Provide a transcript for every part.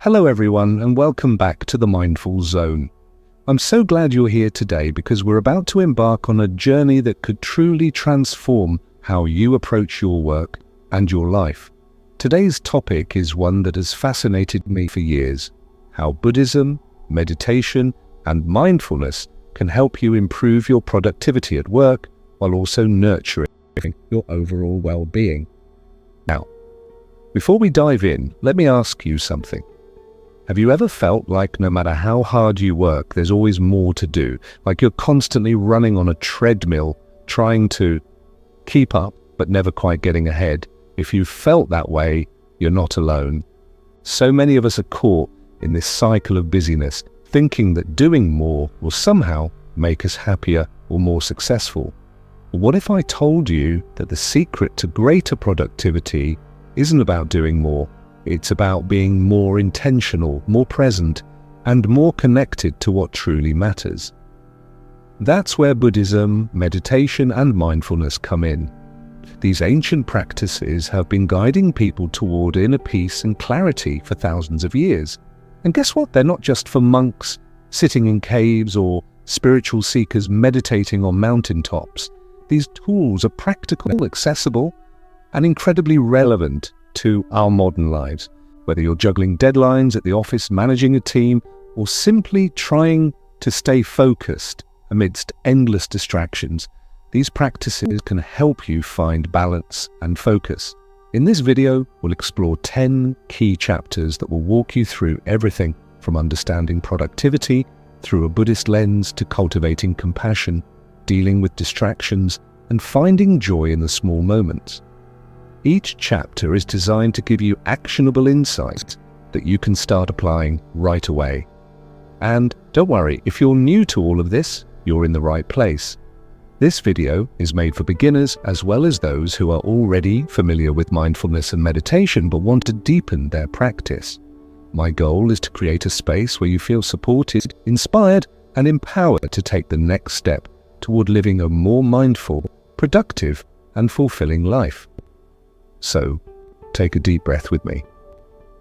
Hello everyone and welcome back to the Mindful Zone. I'm so glad you're here today because we're about to embark on a journey that could truly transform how you approach your work and your life. Today's topic is one that has fascinated me for years: how Buddhism, meditation, and mindfulness can help you improve your productivity at work while also nurturing your overall well-being. Now, before we dive in, let me ask you something. Have you ever felt like no matter how hard you work, there's always more to do? Like you're constantly running on a treadmill, trying to keep up, but never quite getting ahead? If you felt that way, you're not alone. So many of us are caught in this cycle of busyness, thinking that doing more will somehow make us happier or more successful. What if I told you that the secret to greater productivity isn't about doing more? It's about being more intentional, more present, and more connected to what truly matters. That's where Buddhism, meditation, and mindfulness come in. These ancient practices have been guiding people toward inner peace and clarity for thousands of years. And guess what? They're not just for monks sitting in caves or spiritual seekers meditating on mountaintops. These tools are practical, accessible, and incredibly relevant to our modern lives. Whether you're juggling deadlines at the office, managing a team, or simply trying to stay focused amidst endless distractions, these practices can help you find balance and focus. In this video, we'll explore 10 key chapters that will walk you through everything from understanding productivity through a Buddhist lens to cultivating compassion, dealing with distractions, and finding joy in the small moments. Each chapter is designed to give you actionable insights that you can start applying right away. And don't worry, if you're new to all of this, you're in the right place. This video is made for beginners as well as those who are already familiar with mindfulness and meditation but want to deepen their practice. My goal is to create a space where you feel supported, inspired, and empowered to take the next step toward living a more mindful, productive, and fulfilling life. So, take a deep breath with me.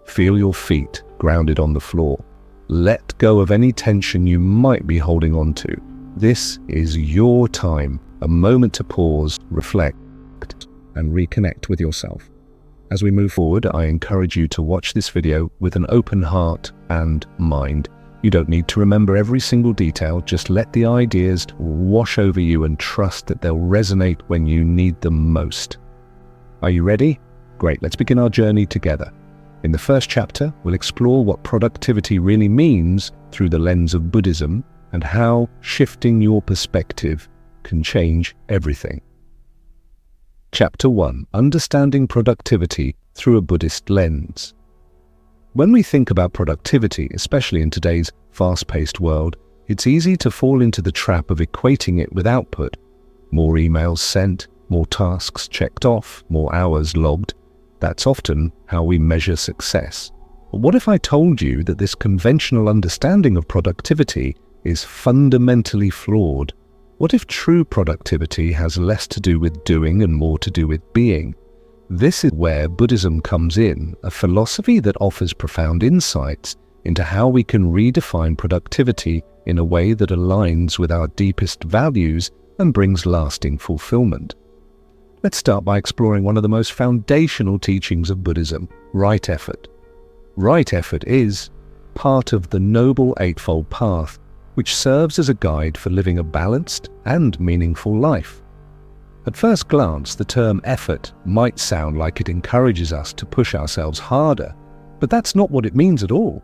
Feel your feet grounded on the floor. Let go of any tension you might be holding on to. This is your time, a moment to pause, reflect, and reconnect with yourself. As we move forward, I encourage you to watch this video with an open heart and mind. You don't need to remember every single detail, just let the ideas wash over you and trust that they'll resonate when you need them most. Are you ready? Great, let's begin our journey together. In the first chapter, we'll explore what productivity really means through the lens of Buddhism and how shifting your perspective can change everything. Chapter 1: Understanding Productivity Through a Buddhist Lens. When we think about productivity, especially in today's fast-paced world, it's easy to fall into the trap of equating it with output. More emails sent, more tasks checked off, more hours logged. That's often how we measure success. But what if I told you that this conventional understanding of productivity is fundamentally flawed? What if true productivity has less to do with doing and more to do with being? This is where Buddhism comes in, a philosophy that offers profound insights into how we can redefine productivity in a way that aligns with our deepest values and brings lasting fulfillment. Let's start by exploring one of the most foundational teachings of Buddhism: right effort. Right effort is part of the Noble Eightfold Path, which serves as a guide for living a balanced and meaningful life. At first glance, the term effort might sound like it encourages us to push ourselves harder, but that's not what it means at all.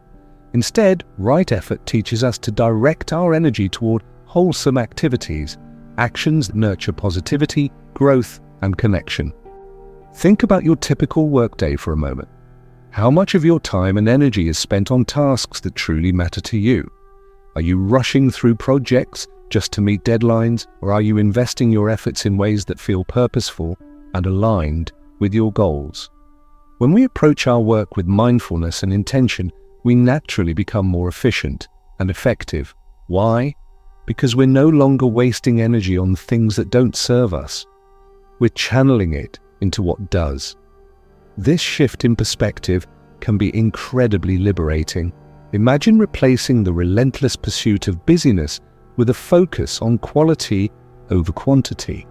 Instead, right effort teaches us to direct our energy toward wholesome activities, actions that nurture positivity, growth, and connection. Think about your typical workday for a moment. How much of your time and energy is spent on tasks that truly matter to you? Are you rushing through projects just to meet deadlines, or are you investing your efforts in ways that feel purposeful and aligned with your goals? When we approach our work with mindfulness and intention, we naturally become more efficient and effective. Why? Because we're no longer wasting energy on things that don't serve us. We're channeling it into what does. This shift in perspective can be incredibly liberating. Imagine replacing the relentless pursuit of busyness with a focus on quality over quantity.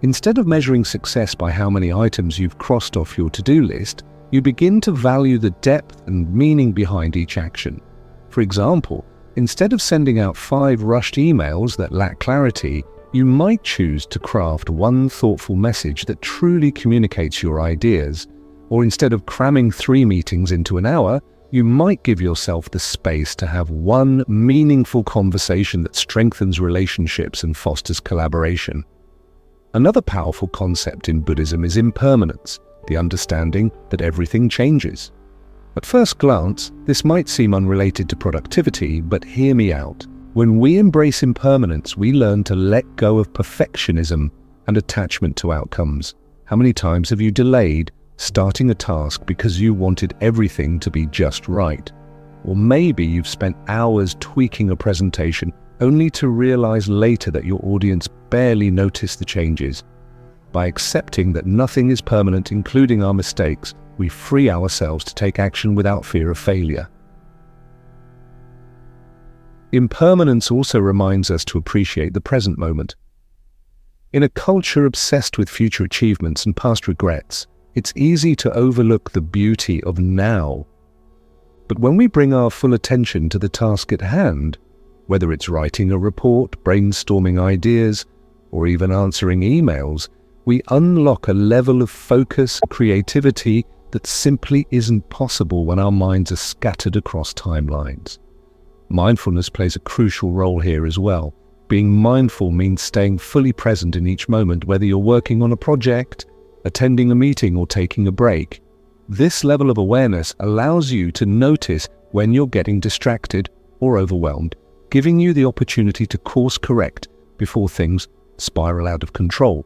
Instead of measuring success by how many items you've crossed off your to-do list, you begin to value the depth and meaning behind each action. For example, instead of sending out 5 rushed emails that lack clarity, you might choose to craft one thoughtful message that truly communicates your ideas. Or instead of cramming 3 meetings into an hour, you might give yourself the space to have one meaningful conversation that strengthens relationships and fosters collaboration. Another powerful concept in Buddhism is impermanence, the understanding that everything changes. At first glance, this might seem unrelated to productivity, but hear me out. When we embrace impermanence, we learn to let go of perfectionism and attachment to outcomes. How many times have you delayed starting a task because you wanted everything to be just right? Or maybe you've spent hours tweaking a presentation only to realize later that your audience barely noticed the changes. By accepting that nothing is permanent, including our mistakes, we free ourselves to take action without fear of failure. Impermanence also reminds us to appreciate the present moment. In a culture obsessed with future achievements and past regrets, it's easy to overlook the beauty of now. But when we bring our full attention to the task at hand, whether it's writing a report, brainstorming ideas, or even answering emails, we unlock a level of focus and creativity that simply isn't possible when our minds are scattered across timelines. Mindfulness plays a crucial role here as well. Being mindful means staying fully present in each moment, whether you're working on a project, attending a meeting, or taking a break. This level of awareness allows you to notice when you're getting distracted or overwhelmed, giving you the opportunity to course correct before things spiral out of control.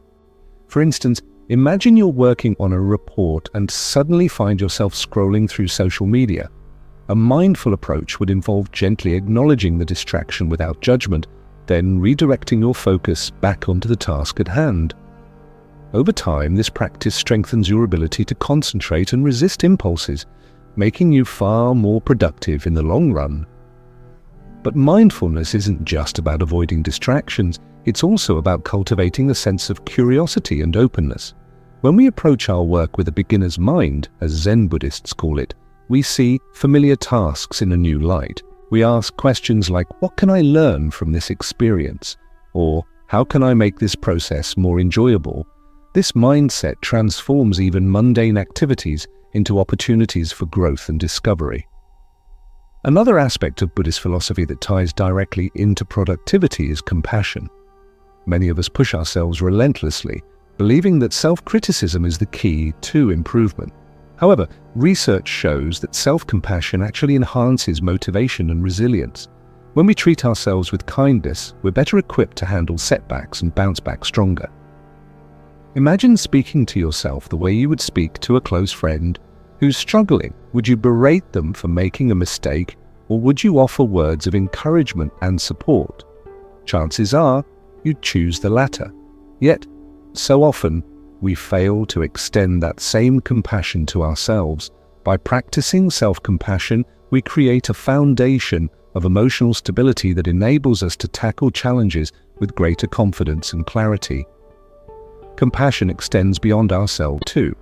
For instance, imagine you're working on a report and suddenly find yourself scrolling through social media. A mindful approach would involve gently acknowledging the distraction without judgment, then redirecting your focus back onto the task at hand. Over time, this practice strengthens your ability to concentrate and resist impulses, making you far more productive in the long run. But mindfulness isn't just about avoiding distractions, it's also about cultivating a sense of curiosity and openness. When we approach our work with a beginner's mind, as Zen Buddhists call it, we see familiar tasks in a new light. We ask questions like, what can I learn from this experience? Or, how can I make this process more enjoyable? This mindset transforms even mundane activities into opportunities for growth and discovery. Another aspect of Buddhist philosophy that ties directly into productivity is compassion. Many of us push ourselves relentlessly, believing that self-criticism is the key to improvement. However, research shows that self-compassion actually enhances motivation and resilience. When we treat ourselves with kindness, we're better equipped to handle setbacks and bounce back stronger. Imagine speaking to yourself the way you would speak to a close friend who's struggling. Would you berate them for making a mistake, or would you offer words of encouragement and support? Chances are you'd choose the latter. Yet, so often, we fail to extend that same compassion to ourselves. By practicing self-compassion, we create a foundation of emotional stability that enables us to tackle challenges with greater confidence and clarity. Compassion extends beyond ourselves too.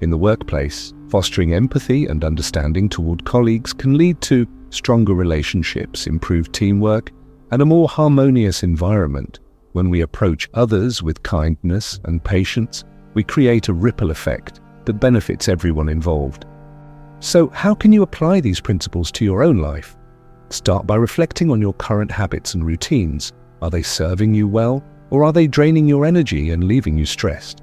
In the workplace, fostering empathy and understanding toward colleagues can lead to stronger relationships, improved teamwork, and a more harmonious environment. When we approach others with kindness and patience, we create a ripple effect that benefits everyone involved. So, how can you apply these principles to your own life? Start by reflecting on your current habits and routines. Are they serving you well, or are they draining your energy and leaving you stressed?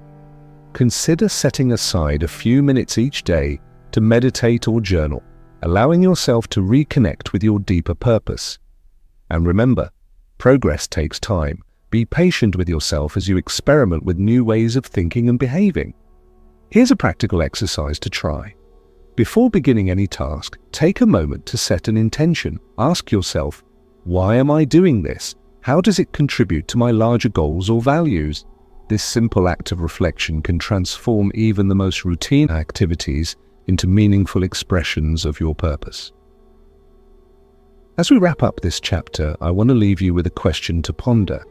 Consider setting aside a few minutes each day to meditate or journal, allowing yourself to reconnect with your deeper purpose. And remember, progress takes time. Be patient with yourself as you experiment with new ways of thinking and behaving. Here's a practical exercise to try. Before beginning any task, take a moment to set an intention. Ask yourself, why am I doing this? How does it contribute to my larger goals or values? This simple act of reflection can transform even the most routine activities, into meaningful expressions of your purpose. As we wrap up this chapter, I want to leave you with a question to ponder.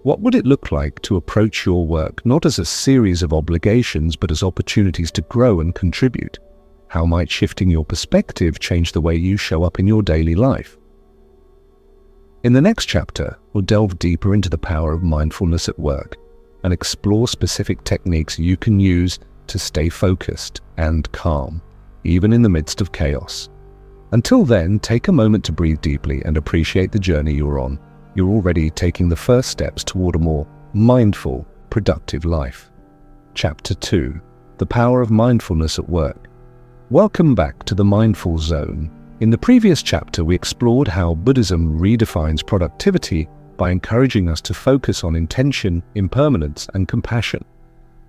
What would it look like to approach your work not as a series of obligations, but as opportunities to grow and contribute? How might shifting your perspective change the way you show up in your daily life? In the next chapter, we'll delve deeper into the power of mindfulness at work and explore specific techniques you can use to stay focused and calm, even in the midst of chaos. Until then, take a moment to breathe deeply and appreciate the journey you're on. You're already taking the first steps toward a more mindful, productive life. Chapter 2: The Power of Mindfulness at Work. Welcome back to the Mindful Zone. In the previous chapter, we explored how Buddhism redefines productivity by encouraging us to focus on intention, impermanence, and compassion.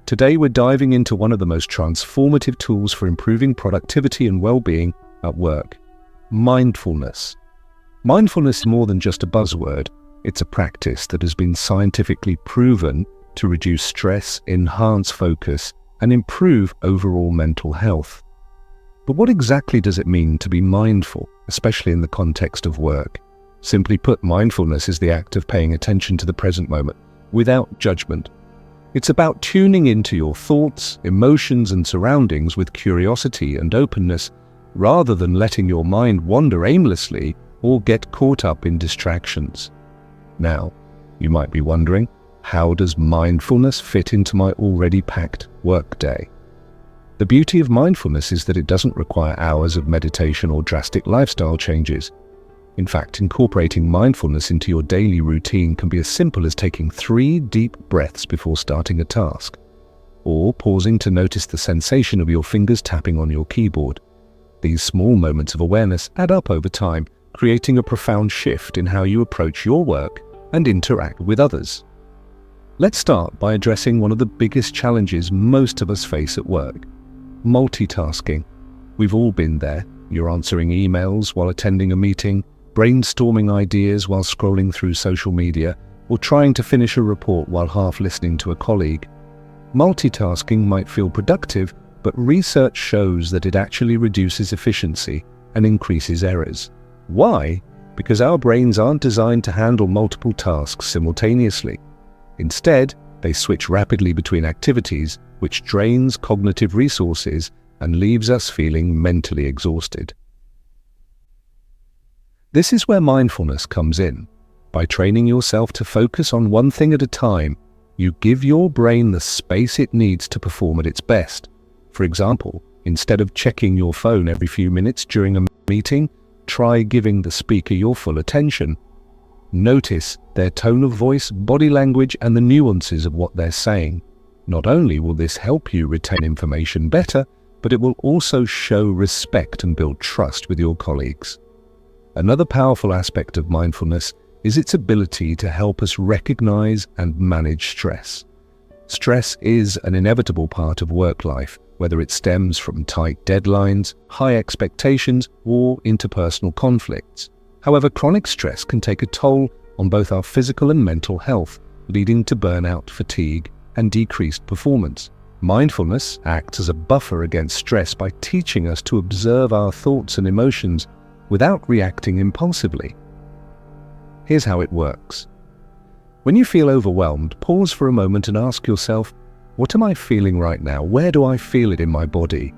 Today, we're diving into one of the most transformative tools for improving productivity and well-being at work: mindfulness. Mindfulness is more than just a buzzword. It's a practice that has been scientifically proven to reduce stress, enhance focus, and improve overall mental health. But what exactly does it mean to be mindful, especially in the context of work? Simply put, mindfulness is the act of paying attention to the present moment, without judgment. It's about tuning into your thoughts, emotions, and surroundings with curiosity and openness, rather than letting your mind wander aimlessly or get caught up in distractions. Now, you might be wondering, how does mindfulness fit into my already packed workday? The beauty of mindfulness is that it doesn't require hours of meditation or drastic lifestyle changes. In fact, incorporating mindfulness into your daily routine can be as simple as taking 3 deep breaths before starting a task, or pausing to notice the sensation of your fingers tapping on your keyboard. These small moments of awareness add up over time, creating a profound shift in how you approach your work and interact with others. Let's start by addressing one of the biggest challenges most of us face at work: multitasking. We've all been there. You're answering emails while attending a meeting, brainstorming ideas while scrolling through social media, or trying to finish a report while half listening to a colleague. Multitasking might feel productive, but research shows that it actually reduces efficiency and increases errors. Why? Because our brains aren't designed to handle multiple tasks simultaneously. Instead, they switch rapidly between activities, which drains cognitive resources and leaves us feeling mentally exhausted. This is where mindfulness comes in. By training yourself to focus on one thing at a time, you give your brain the space it needs to perform at its best. For example, instead of checking your phone every few minutes during a meeting, try giving the speaker your full attention. Notice their tone of voice, body language, and the nuances of what they're saying. Not only will this help you retain information better, but it will also show respect and build trust with your colleagues. Another powerful aspect of mindfulness is its ability to help us recognize and manage stress. Stress is an inevitable part of work life, whether it stems from tight deadlines, high expectations, or interpersonal conflicts. However, chronic stress can take a toll on both our physical and mental health, leading to burnout, fatigue, and decreased performance. Mindfulness acts as a buffer against stress by teaching us to observe our thoughts and emotions without reacting impulsively. Here's how it works. When you feel overwhelmed, pause for a moment and ask yourself, what am I feeling right now? Where do I feel it in my body?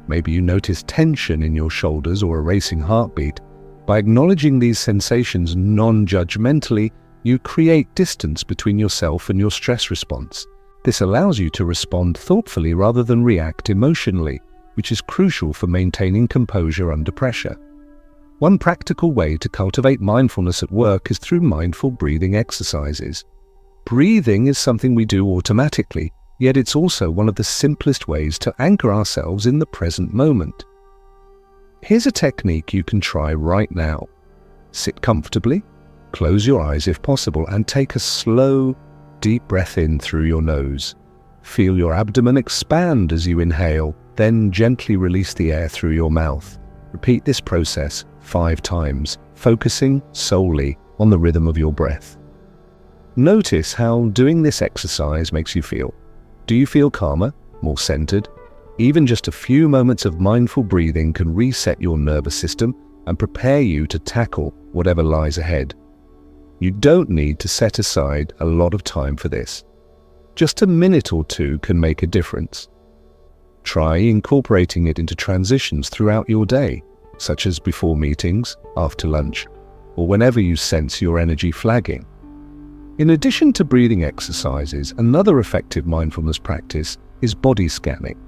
Maybe you notice tension in your shoulders or a racing heartbeat. By acknowledging these sensations non-judgmentally, you create distance between yourself and your stress response. This allows you to respond thoughtfully rather than react emotionally, which is crucial for maintaining composure under pressure. One practical way to cultivate mindfulness at work is through mindful breathing exercises. Breathing is something we do automatically, yet it's also one of the simplest ways to anchor ourselves in the present moment. Here's a technique you can try right now. Sit comfortably, close your eyes if possible, and take a slow, deep breath in through your nose. Feel your abdomen expand as you inhale, then gently release the air through your mouth. Repeat this process 5 times, focusing solely on the rhythm of your breath. Notice how doing this exercise makes you feel. Do you feel calmer, more centered, Even just a few moments of mindful breathing can reset your nervous system and prepare you to tackle whatever lies ahead. You don't need to set aside a lot of time for this. Just a minute or two can make a difference. Try incorporating it into transitions throughout your day, such as before meetings, after lunch, or whenever you sense your energy flagging. In addition to breathing exercises, another effective mindfulness practice is body scanning.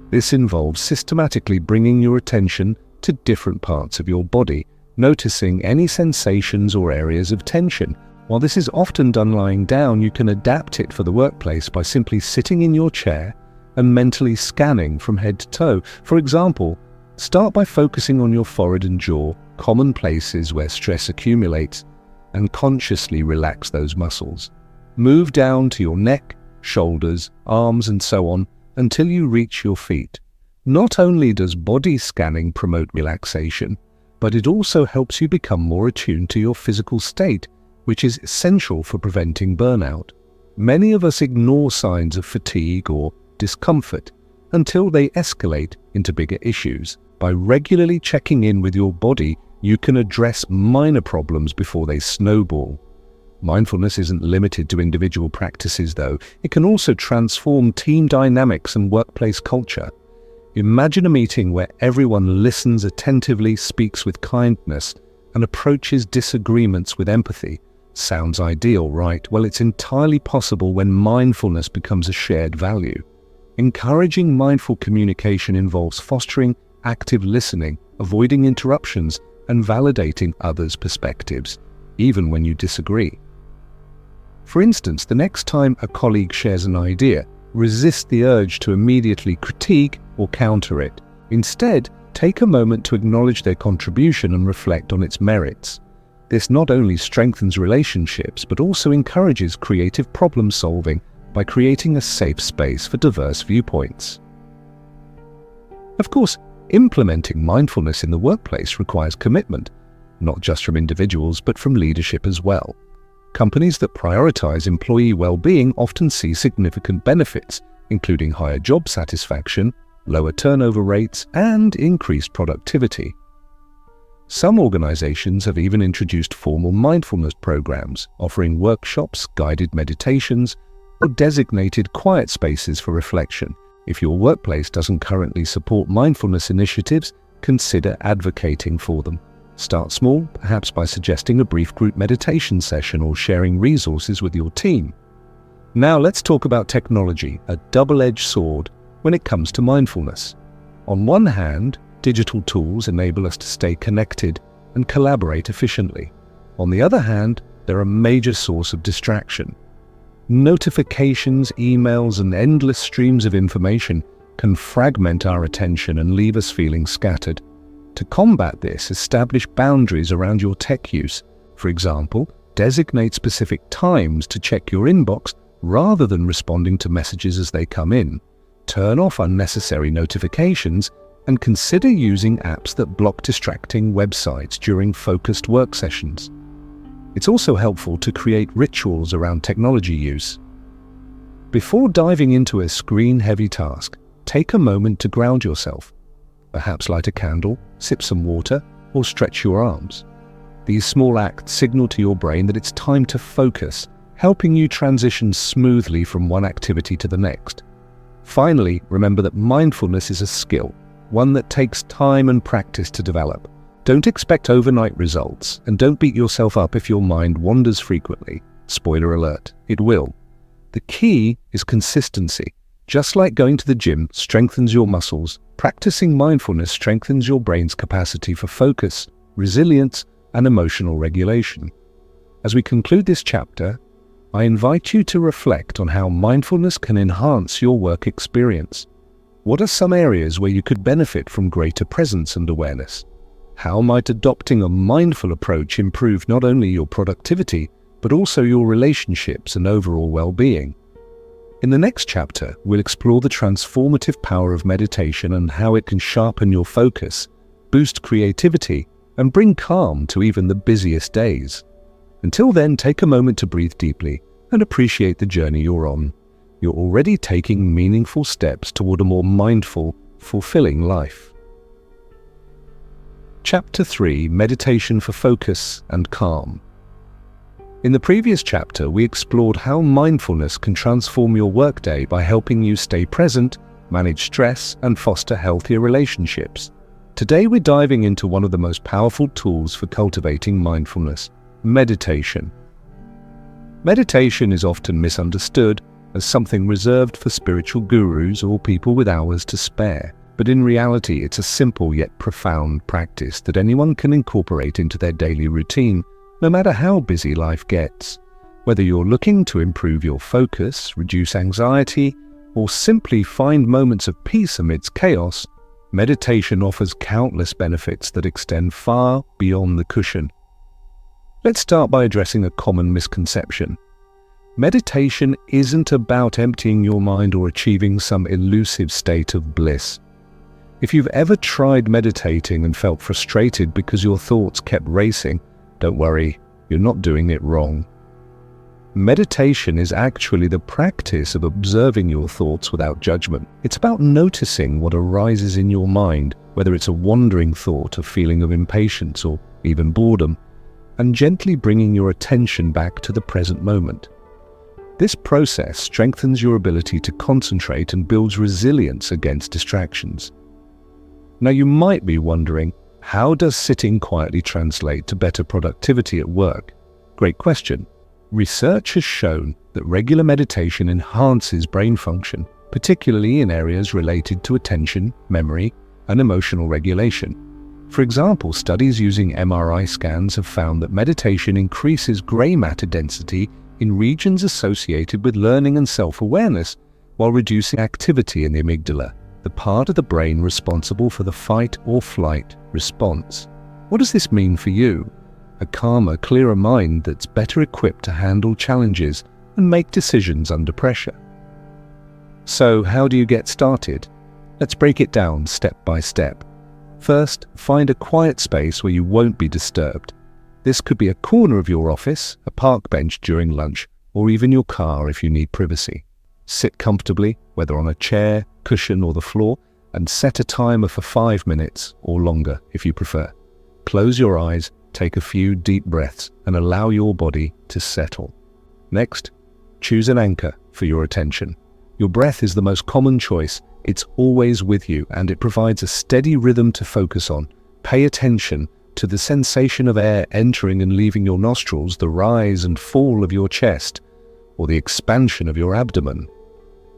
This involves systematically bringing your attention to different parts of your body, noticing any sensations or areas of tension. While this is often done lying down, you can adapt it for the workplace by simply sitting in your chair and mentally scanning from head to toe. For example, start by focusing on your forehead and jaw, common places where stress accumulates, and consciously relax those muscles. Move down to your neck, shoulders, arms, and so on until you reach your feet. Not only does body scanning promote relaxation, but it also helps you become more attuned to your physical state, which is essential for preventing burnout. Many of us ignore signs of fatigue or discomfort until they escalate into bigger issues. By regularly checking in with your body, you can address minor problems before they snowball. Mindfulness isn't limited to individual practices, though. It can also transform team dynamics and workplace culture. Imagine a meeting where everyone listens attentively, speaks with kindness, and approaches disagreements with empathy. Sounds ideal, right? Well, it's entirely possible when mindfulness becomes a shared value. Encouraging mindful communication involves fostering active listening, avoiding interruptions, and validating others' perspectives, even when you disagree. For instance, the next time a colleague shares an idea, resist the urge to immediately critique or counter it. Instead, take a moment to acknowledge their contribution and reflect on its merits. This not only strengthens relationships, but also encourages creative problem solving by creating a safe space for diverse viewpoints. Of course, implementing mindfulness in the workplace requires commitment, not just from individuals, but from leadership as well. Companies that prioritize employee well-being often see significant benefits, including higher job satisfaction, lower turnover rates, and increased productivity. Some organizations have even introduced formal mindfulness programs, offering workshops, guided meditations, or designated quiet spaces for reflection. If your workplace doesn't currently support mindfulness initiatives, consider advocating for them. Start small, perhaps by suggesting a brief group meditation session or sharing resources with your team. Now let's talk about technology, a double-edged sword when it comes to mindfulness. On one hand, digital tools enable us to stay connected and collaborate efficiently. On the other hand, they're a major source of distraction. Notifications, emails, and endless streams of information can fragment our attention and leave us feeling scattered. To combat this, establish boundaries around your tech use. For example, designate specific times to check your inbox rather than responding to messages as they come in. Turn off unnecessary notifications and consider using apps that block distracting websites during focused work sessions. It's also helpful to create rituals around technology use. Before diving into a screen-heavy task, take a moment to ground yourself. Perhaps light a candle, sip some water, or stretch your arms. These small acts signal to your brain that it's time to focus, helping you transition smoothly from one activity to the next. Finally, remember that mindfulness is a skill, one that takes time and practice to develop. Don't expect overnight results, and don't beat yourself up if your mind wanders frequently. Spoiler alert, it will. The key is consistency. Just like going to the gym strengthens your muscles, practicing mindfulness strengthens your brain's capacity for focus, resilience, and emotional regulation. As we conclude this chapter, I invite you to reflect on how mindfulness can enhance your work experience. What are some areas where you could benefit from greater presence and awareness? How might adopting a mindful approach improve not only your productivity, but also your relationships and overall well-being? In the next chapter, we'll explore the transformative power of meditation and how it can sharpen your focus, boost creativity, and bring calm to even the busiest days. Until then, take a moment to breathe deeply and appreciate the journey you're on. You're already taking meaningful steps toward a more mindful fulfilling life. Chapter 3: Meditation for Focus and Calm. In the previous chapter, we explored how mindfulness can transform your workday by helping you stay present, manage stress, and foster healthier relationships. Today, we're diving into one of the most powerful tools for cultivating mindfulness: meditation. Meditation is often misunderstood as something reserved for spiritual gurus or people with hours to spare. But in reality, it's a simple yet profound practice that anyone can incorporate into their daily routine, no matter how busy life gets. Whether you're looking to improve your focus, reduce anxiety, or simply find moments of peace amidst chaos, meditation offers countless benefits that extend far beyond the cushion. Let's start by addressing a common misconception. Meditation isn't about emptying your mind or achieving some elusive state of bliss. If you've ever tried meditating and felt frustrated because your thoughts kept racing, don't worry, you're not doing it wrong. Meditation is actually the practice of observing your thoughts without judgment. It's about noticing what arises in your mind, whether it's a wandering thought, a feeling of impatience, or even boredom, and gently bringing your attention back to the present moment. This process strengthens your ability to concentrate and builds resilience against distractions. Now, you might be wondering, how does sitting quietly translate to better productivity at work? Great question. Research has shown that regular meditation enhances brain function, particularly in areas related to attention, memory, and emotional regulation. For example, studies using MRI scans have found that meditation increases gray matter density in regions associated with learning and self-awareness, while reducing activity in the amygdala, the part of the brain responsible for the fight or flight response. What does this mean for you? A calmer, clearer mind that's better equipped to handle challenges and make decisions under pressure. So, how do you get started? Let's break it down step by step. First, find a quiet space where you won't be disturbed. This could be a corner of your office, a park bench during lunch, or even your car if you need privacy. Sit comfortably, whether on a chair, cushion, or the floor, and set a timer for 5 minutes or longer if you prefer. Close your eyes, take a few deep breaths, and allow your body to settle. Next, choose an anchor for your attention. Your breath is the most common choice. It's always with you, and it provides a steady rhythm to focus on. Pay attention to the sensation of air entering and leaving your nostrils, the rise and fall of your chest, or the expansion of your abdomen.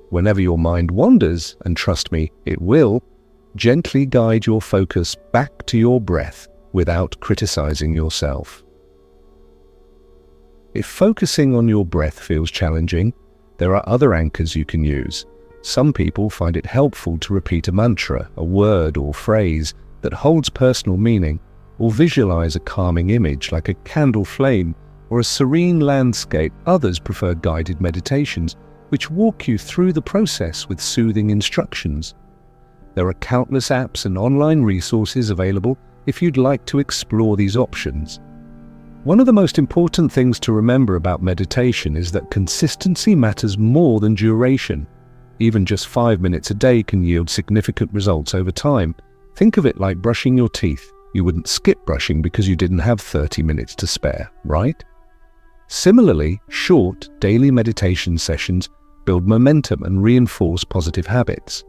Whenever your mind wanders, and trust me, it will, gently guide your focus back to your breath without criticizing yourself. If focusing on your breath feels challenging, there are other anchors you can use. Some people find it helpful to repeat a mantra, a word or phrase that holds personal meaning, or visualize a calming image like a candle flame or a serene landscape. Others prefer guided meditations, which walk you through the process with soothing instructions. There are countless apps and online resources available if you'd like to explore these options. One of the most important things to remember about meditation is that consistency matters more than duration. Even just 5 minutes a day can yield significant results over time. Think of it like brushing your teeth. You wouldn't skip brushing because you didn't have 30 minutes to spare, right? Similarly, short daily meditation sessions build momentum and reinforce positive habits.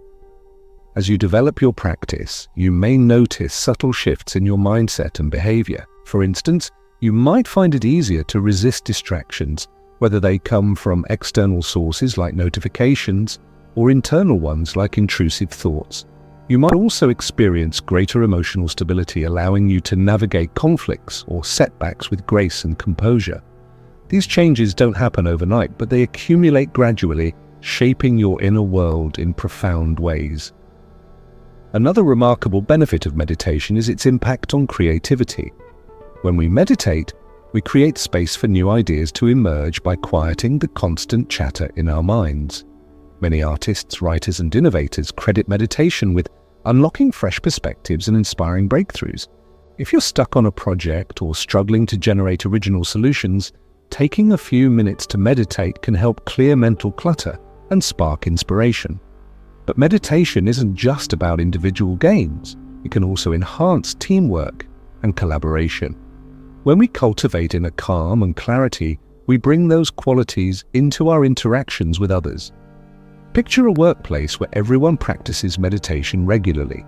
As you develop your practice, you may notice subtle shifts in your mindset and behavior. For instance, you might find it easier to resist distractions, whether they come from external sources like notifications or internal ones like intrusive thoughts. You might also experience greater emotional stability, allowing you to navigate conflicts or setbacks with grace and composure. These changes don't happen overnight, but they accumulate gradually, shaping your inner world in profound ways. Another remarkable benefit of meditation is its impact on creativity. When we meditate, we create space for new ideas to emerge by quieting the constant chatter in our minds. Many artists, writers, and innovators credit meditation with unlocking fresh perspectives and inspiring breakthroughs. If you're stuck on a project or struggling to generate original solutions, taking a few minutes to meditate can help clear mental clutter and spark inspiration. But meditation isn't just about individual gains. It can also enhance teamwork and collaboration. When we cultivate inner calm and clarity, we bring those qualities into our interactions with others. Picture a workplace where everyone practices meditation regularly.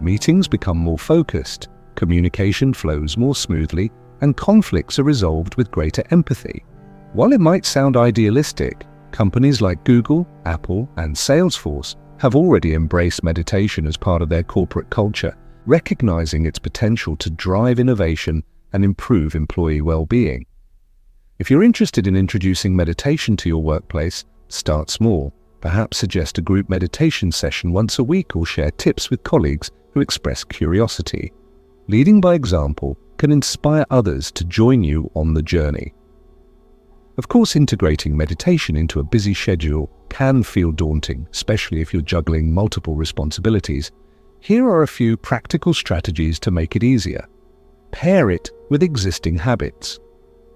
Meetings become more focused, communication flows more smoothly, and conflicts are resolved with greater empathy. While it might sound idealistic, companies like Google, Apple, and Salesforce have already embraced meditation as part of their corporate culture, recognizing its potential to drive innovation and improve employee well-being. If you're interested in introducing meditation to your workplace, start small. Perhaps suggest a group meditation session once a week or share tips with colleagues who express curiosity. Leading by example can inspire others to join you on the journey. Of course, integrating meditation into a busy schedule can feel daunting, especially if you're juggling multiple responsibilities. Here are a few practical strategies to make it easier. Pair it with existing habits.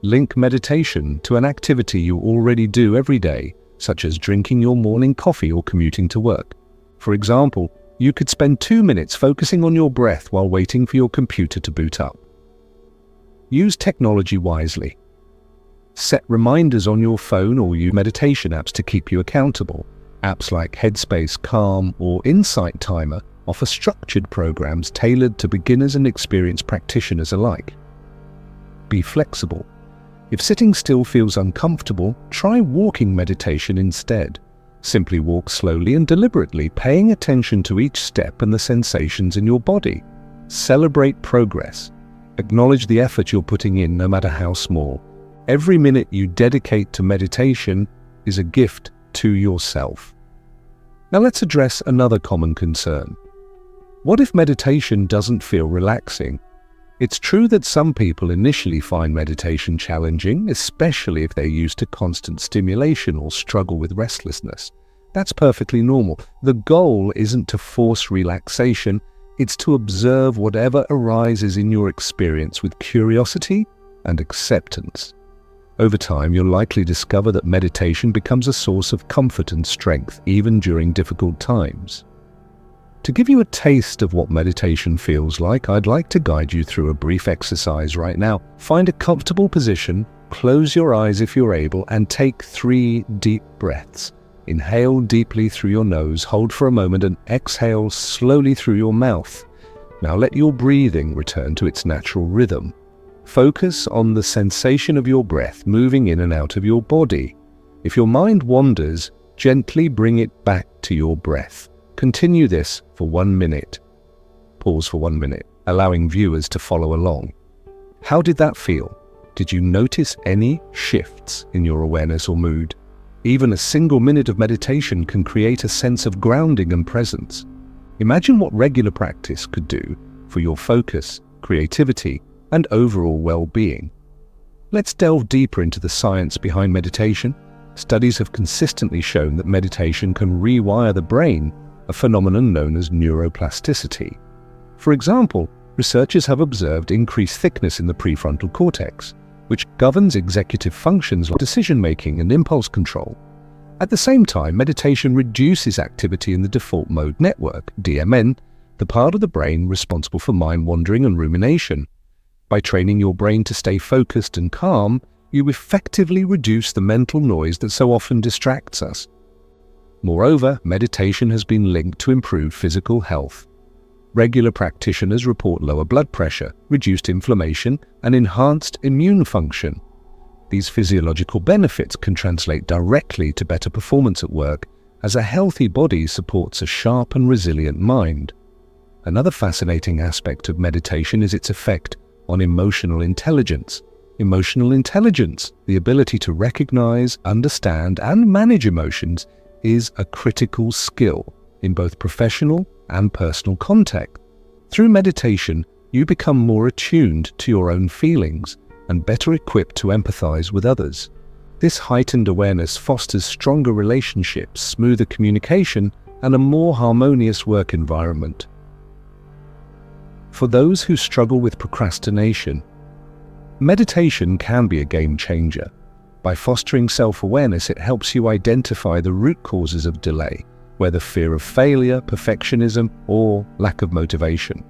Link meditation to an activity you already do every day, such as drinking your morning coffee or commuting to work. For example, you could spend 2 minutes focusing on your breath while waiting for your computer to boot up. Use technology wisely. Set reminders on your phone or use meditation apps to keep you accountable. Apps like Headspace, Calm, or Insight Timer offer structured programs tailored to beginners and experienced practitioners alike. Be flexible. If sitting still feels uncomfortable, try walking meditation instead. Simply walk slowly and deliberately, paying attention to each step and the sensations in your body. Celebrate progress. Acknowledge the effort you're putting in, no matter how small. Every minute you dedicate to meditation is a gift to yourself. Now let's address another common concern. What if meditation doesn't feel relaxing? It's true that some people initially find meditation challenging, especially if they're used to constant stimulation or struggle with restlessness. That's perfectly normal. The goal isn't to force relaxation, it's to observe whatever arises in your experience with curiosity and acceptance. Over time, you'll likely discover that meditation becomes a source of comfort and strength, even during difficult times. To give you a taste of what meditation feels like, I'd like to guide you through a brief exercise right now. Find a comfortable position, close your eyes if you're able, and take 3 deep breaths. Inhale deeply through your nose, hold for a moment, and exhale slowly through your mouth. Now let your breathing return to its natural rhythm. Focus on the sensation of your breath moving in and out of your body. If your mind wanders, gently bring it back to your breath. Continue this for 1 minute. Pause for 1 minute, allowing viewers to follow along. How did that feel? Did you notice any shifts in your awareness or mood? Even a single minute of meditation can create a sense of grounding and presence. Imagine what regular practice could do for your focus, creativity, and overall well-being. Let's delve deeper into the science behind meditation. Studies have consistently shown that meditation can rewire the brain, a phenomenon known as neuroplasticity. For example, researchers have observed increased thickness in the prefrontal cortex, which governs executive functions like decision-making and impulse control. At the same time, meditation reduces activity in the default mode network, DMN, the part of the brain responsible for mind-wandering and rumination. By training your brain to stay focused and calm, you effectively reduce the mental noise that so often distracts us. Moreover, meditation has been linked to improved physical health. Regular practitioners report lower blood pressure, reduced inflammation, and enhanced immune function. These physiological benefits can translate directly to better performance at work, as a healthy body supports a sharp and resilient mind. Another fascinating aspect of meditation is its effect on emotional intelligence. Emotional intelligence, the ability to recognize, understand, and manage emotions, is a critical skill in both professional and personal context. Through meditation, you become more attuned to your own feelings and better equipped to empathize with others. This heightened awareness fosters stronger relationships, smoother communication, and a more harmonious work environment. For those who struggle with procrastination, meditation can be a game changer. By fostering self-awareness, it helps you identify the root causes of delay, whether fear of failure, perfectionism, or lack of motivation.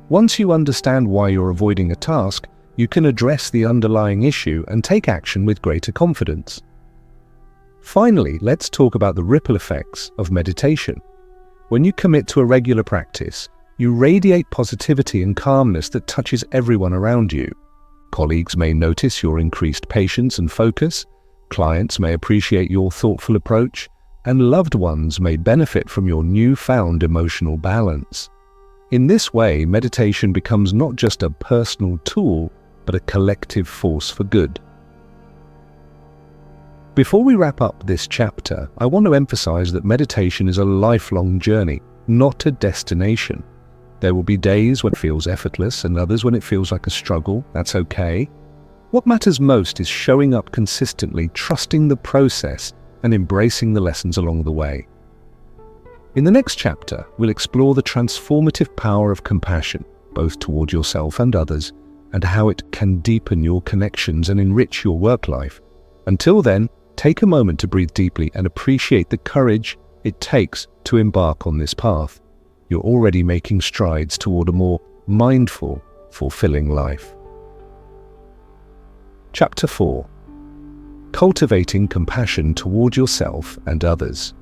Once you understand why you're avoiding a task, you can address the underlying issue and take action with greater confidence. Finally, let's talk about the ripple effects of meditation. When you commit to a regular practice, you radiate positivity and calmness that touches everyone around you. Colleagues may notice your increased patience and focus, clients may appreciate your thoughtful approach, and loved ones may benefit from your newfound emotional balance. In this way, meditation becomes not just a personal tool, but a collective force for good. Before we wrap up this chapter, I want to emphasize that meditation is a lifelong journey, not a destination. There will be days when it feels effortless and others when it feels like a struggle. That's okay. What matters most is showing up consistently, trusting the process, and embracing the lessons along the way. In the next chapter, we'll explore the transformative power of compassion, both toward yourself and others, and how it can deepen your connections and enrich your work life. Until then, take a moment to breathe deeply and appreciate the courage it takes to embark on this path. You're already making strides toward a more mindful, fulfilling life. Chapter 4. Cultivating compassion toward yourself and others.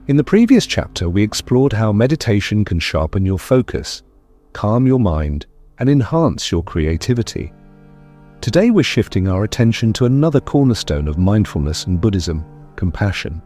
In the previous chapter, we explored how meditation can sharpen your focus, calm your mind, and enhance your creativity. Today we're shifting our attention to another cornerstone of mindfulness and Buddhism, compassion.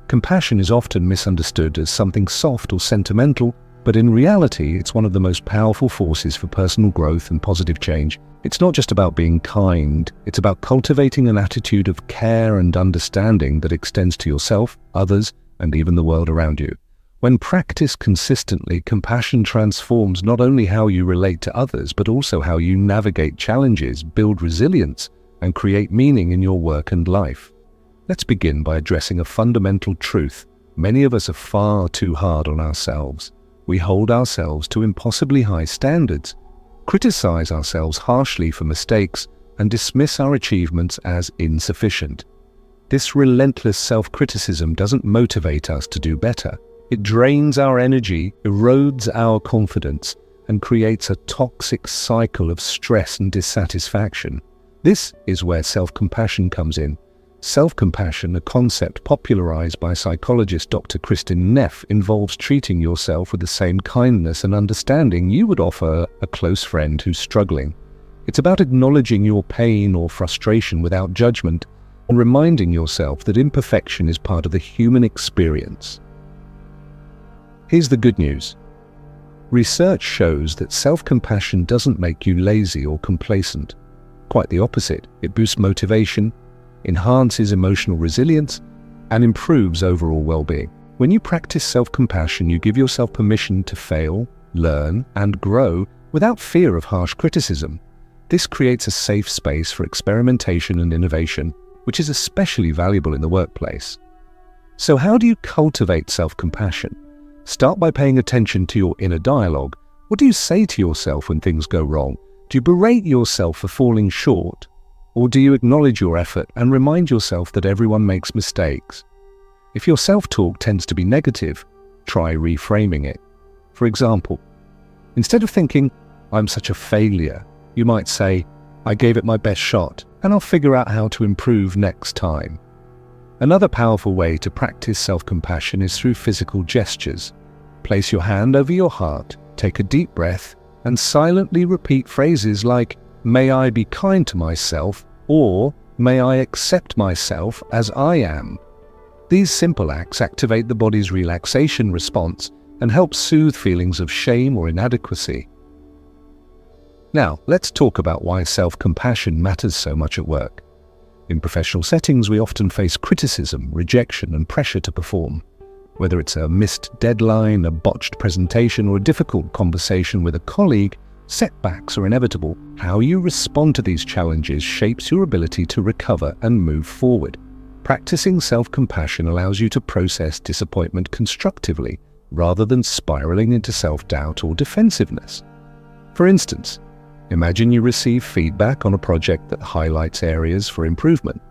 Compassion is often misunderstood as something soft or sentimental, but in reality it's one of the most powerful forces for personal growth and positive change. It's not just about being kind, it's about cultivating an attitude of care and understanding that extends to yourself, others, and even the world around you. When practiced consistently, compassion transforms not only how you relate to others, but also how you navigate challenges, build resilience, and create meaning in your work and life. Let's begin by addressing a fundamental truth. Many of us are far too hard on ourselves. We hold ourselves to impossibly high standards, criticize ourselves harshly for mistakes, and dismiss our achievements as insufficient. This relentless self-criticism doesn't motivate us to do better. It drains our energy, erodes our confidence, and creates a toxic cycle of stress and dissatisfaction. This is where self-compassion comes in. Self-compassion, a concept popularized by psychologist Dr. Kristin Neff, involves treating yourself with the same kindness and understanding you would offer a close friend who's struggling. It's about acknowledging your pain or frustration without judgment and reminding yourself that imperfection is part of the human experience. Here's the good news. Research shows that self-compassion doesn't make you lazy or complacent. Quite the opposite. It boosts motivation, enhances emotional resilience, and improves overall well-being. When you practice self-compassion, you give yourself permission to fail, learn, and grow without fear of harsh criticism. This creates a safe space for experimentation and innovation, which is especially valuable in the workplace. So how do you cultivate self-compassion? Start by paying attention to your inner dialogue. What do you say to yourself when things go wrong? Do you berate yourself for falling short? Or do you acknowledge your effort and remind yourself that everyone makes mistakes? If your self-talk tends to be negative, try reframing it. For example, instead of thinking, "I'm such a failure," you might say, "I gave it my best shot, and I'll figure out how to improve next time." Another powerful way to practice self-compassion is through physical gestures. Place your hand over your heart, take a deep breath, and silently repeat phrases like, "May I be kind to myself," or "May I accept myself as I am." These simple acts activate the body's relaxation response and help soothe feelings of shame or inadequacy. Now, let's talk about why self-compassion matters so much at work. In professional settings, we often face criticism, rejection, and pressure to perform. Whether it's a missed deadline, a botched presentation, or a difficult conversation with a colleague, setbacks are inevitable. How you respond to these challenges shapes your ability to recover and move forward. Practicing self-compassion allows you to process disappointment constructively, rather than spiraling into self-doubt or defensiveness. For instance, imagine you receive feedback on a project that highlights areas for improvement.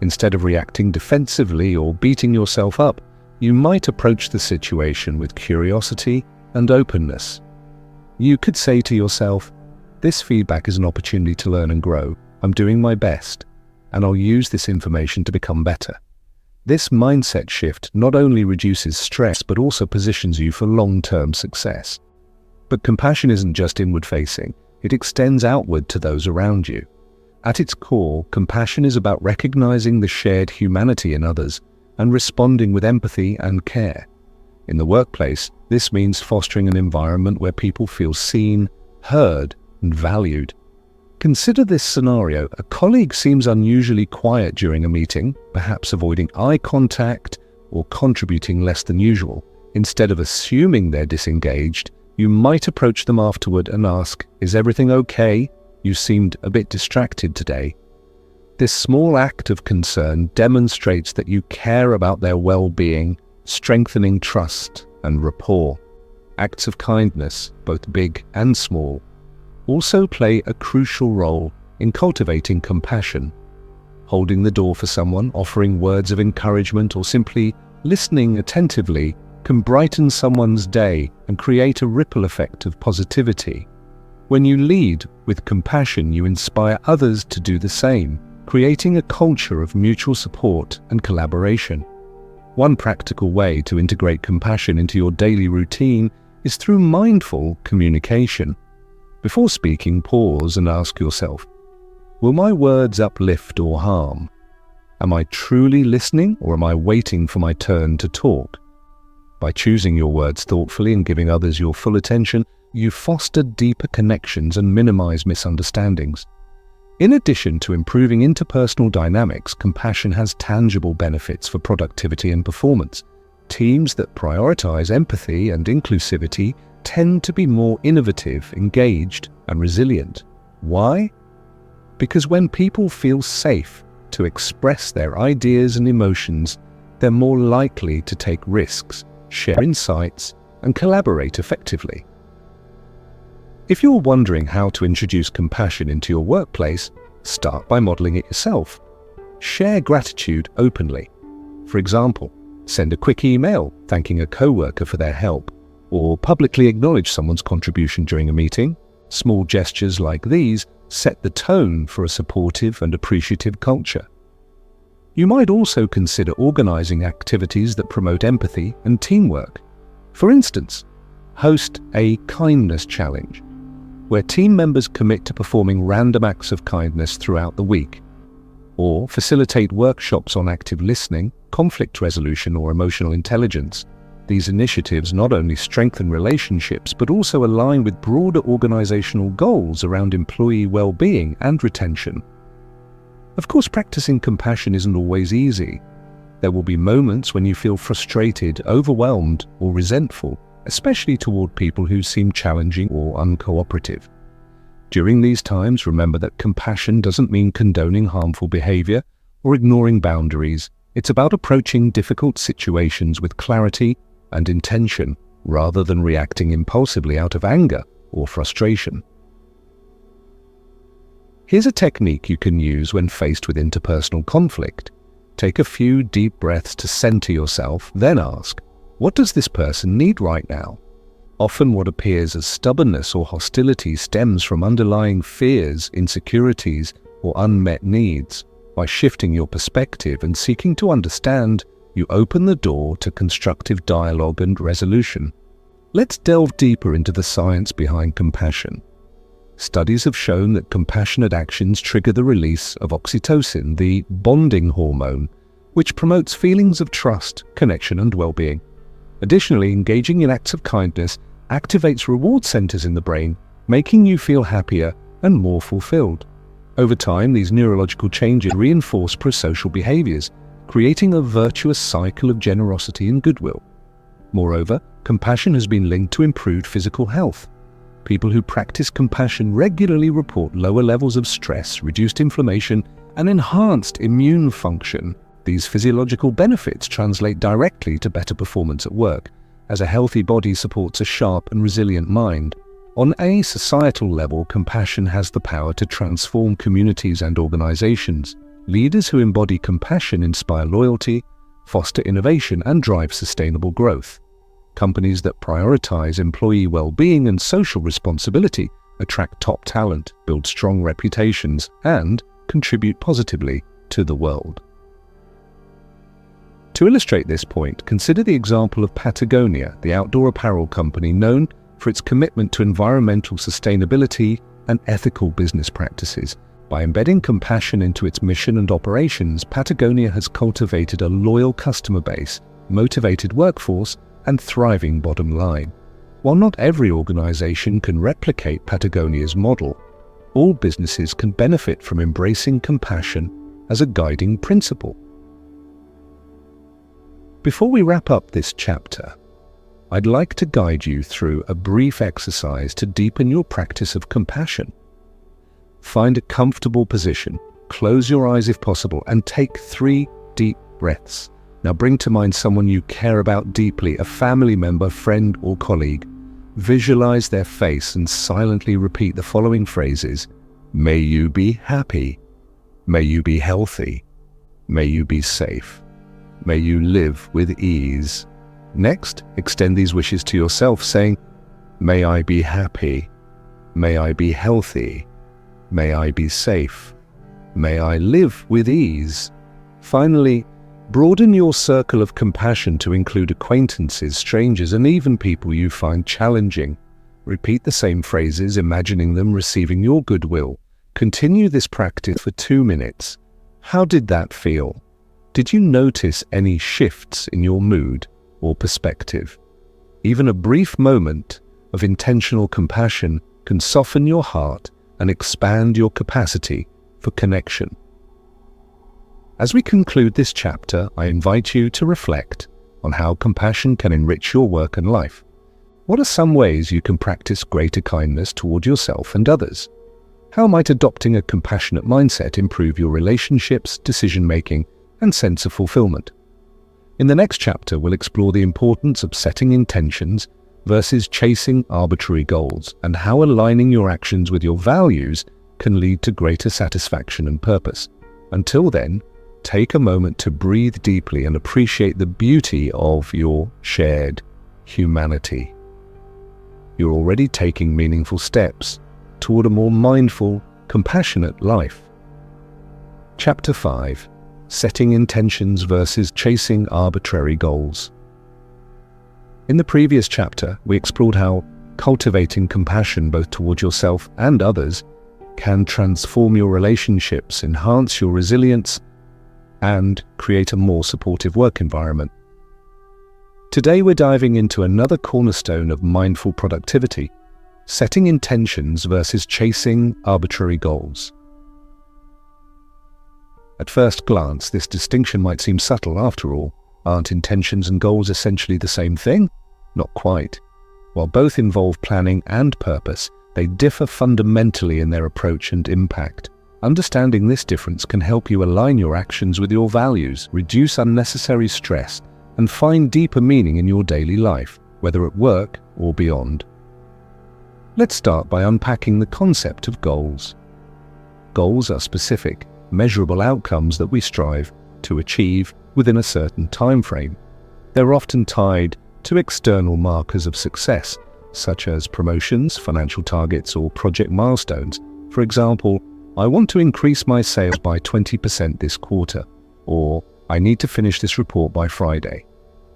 Instead of reacting defensively or beating yourself up, you might approach the situation with curiosity and openness. You could say to yourself, "This feedback is an opportunity to learn and grow. I'm doing my best, and I'll use this information to become better." This mindset shift not only reduces stress, but also positions you for long-term success. But compassion isn't just inward-facing, it extends outward to those around you. At its core, compassion is about recognizing the shared humanity in others and responding with empathy and care. In the workplace, this means fostering an environment where people feel seen, heard, and valued. Consider this scenario. A colleague seems unusually quiet during a meeting, perhaps avoiding eye contact or contributing less than usual. Instead of assuming they're disengaged, you might approach them afterward and ask, "Is everything okay? You seemed a bit distracted today." This small act of concern demonstrates that you care about their well-being, strengthening trust and rapport. Acts of kindness, both big and small, also play a crucial role in cultivating compassion. Holding the door for someone, offering words of encouragement, or simply listening attentively can brighten someone's day and create a ripple effect of positivity. When you lead with compassion, you inspire others to do the same, creating a culture of mutual support and collaboration. One practical way to integrate compassion into your daily routine is through mindful communication. Before speaking, pause and ask yourself, will my words uplift or harm? Am I truly listening, or am I waiting for my turn to talk? By choosing your words thoughtfully and giving others your full attention, you foster deeper connections and minimize misunderstandings. In addition to improving interpersonal dynamics, compassion has tangible benefits for productivity and performance. Teams that prioritize empathy and inclusivity tend to be more innovative, engaged, and resilient. Why? Because when people feel safe to express their ideas and emotions, they're more likely to take risks, share insights, and collaborate effectively. If you're wondering how to introduce compassion into your workplace, start by modeling it yourself. Share gratitude openly. For example, send a quick email thanking a coworker for their help, or publicly acknowledge someone's contribution during a meeting. Small gestures like these set the tone for a supportive and appreciative culture. You might also consider organizing activities that promote empathy and teamwork. For instance, host a kindness challenge, where team members commit to performing random acts of kindness throughout the week, or facilitate workshops on active listening, conflict resolution, or emotional intelligence. These initiatives not only strengthen relationships, but also align with broader organizational goals around employee well-being and retention. Of course, practicing compassion isn't always easy. There will be moments when you feel frustrated, overwhelmed, or resentful, especially toward people who seem challenging or uncooperative. During these times, remember that compassion doesn't mean condoning harmful behavior or ignoring boundaries. It's about approaching difficult situations with clarity and intention, rather than reacting impulsively out of anger or frustration. Here's a technique you can use when faced with interpersonal conflict. Take a few deep breaths to center yourself, then ask, what does this person need right now? Often what appears as stubbornness or hostility stems from underlying fears, insecurities, or unmet needs. By shifting your perspective and seeking to understand, you open the door to constructive dialogue and resolution. Let's delve deeper into the science behind compassion. Studies have shown that compassionate actions trigger the release of oxytocin, the bonding hormone, which promotes feelings of trust, connection, and well-being. Additionally, engaging in acts of kindness activates reward centers in the brain, making you feel happier and more fulfilled. Over time, these neurological changes reinforce prosocial behaviors, creating a virtuous cycle of generosity and goodwill. Moreover, compassion has been linked to improved physical health. People who practice compassion regularly report lower levels of stress, reduced inflammation, and enhanced immune function. These physiological benefits translate directly to better performance at work, as a healthy body supports a sharp and resilient mind. On a societal level, compassion has the power to transform communities and organizations. Leaders who embody compassion inspire loyalty, foster innovation, and drive sustainable growth. Companies that prioritize employee well-being and social responsibility attract top talent, build strong reputations, and contribute positively to the world. To illustrate this point, consider the example of Patagonia, the outdoor apparel company known for its commitment to environmental sustainability and ethical business practices. By embedding compassion into its mission and operations, Patagonia has cultivated a loyal customer base, motivated workforce, and thriving bottom line. While not every organization can replicate Patagonia's model, all businesses can benefit from embracing compassion as a guiding principle. Before we wrap up this chapter, I'd like to guide you through a brief exercise to deepen your practice of compassion. Find a comfortable position, close your eyes if possible, and take 3 deep breaths. Now bring to mind someone you care about deeply, a family member, friend, or colleague. Visualize their face and silently repeat the following phrases. May you be happy. May you be healthy. May you be safe. May you live with ease. Next, extend these wishes to yourself, saying, may I be happy. May I be healthy. May I be safe. May I live with ease. Finally, broaden your circle of compassion to include acquaintances, strangers, and even people you find challenging. Repeat the same phrases, imagining them receiving your goodwill. Continue this practice for 2 minutes. How did that feel? Did you notice any shifts in your mood or perspective? Even a brief moment of intentional compassion can soften your heart and expand your capacity for connection. As we conclude this chapter, I invite you to reflect on how compassion can enrich your work and life. What are some ways you can practice greater kindness toward yourself and others? How might adopting a compassionate mindset improve your relationships, decision-making, and sense of fulfillment? In the next chapter, we'll explore the importance of setting intentions versus chasing arbitrary goals, and how aligning your actions with your values can lead to greater satisfaction and purpose. Until then, take a moment to breathe deeply and appreciate the beauty of your shared humanity. You're already taking meaningful steps toward a more mindful, compassionate life. Chapter 5. Setting intentions versus chasing arbitrary goals. In the previous chapter, we explored how cultivating compassion both towards yourself and others can transform your relationships, enhance your resilience, and create a more supportive work environment. Today we're diving into another cornerstone of mindful productivity, setting intentions versus chasing arbitrary goals. At first glance, this distinction might seem subtle. After all, aren't intentions and goals essentially the same thing? Not quite. While both involve planning and purpose, they differ fundamentally in their approach and impact. Understanding this difference can help you align your actions with your values, reduce unnecessary stress, and find deeper meaning in your daily life, whether at work or beyond. Let's start by unpacking the concept of goals. Goals are specific, measurable outcomes that we strive to achieve within a certain time frame. They're often tied to external markers of success, such as promotions, financial targets, or project milestones. For example, I want to increase my sales by 20% this quarter, or I need to finish this report by Friday.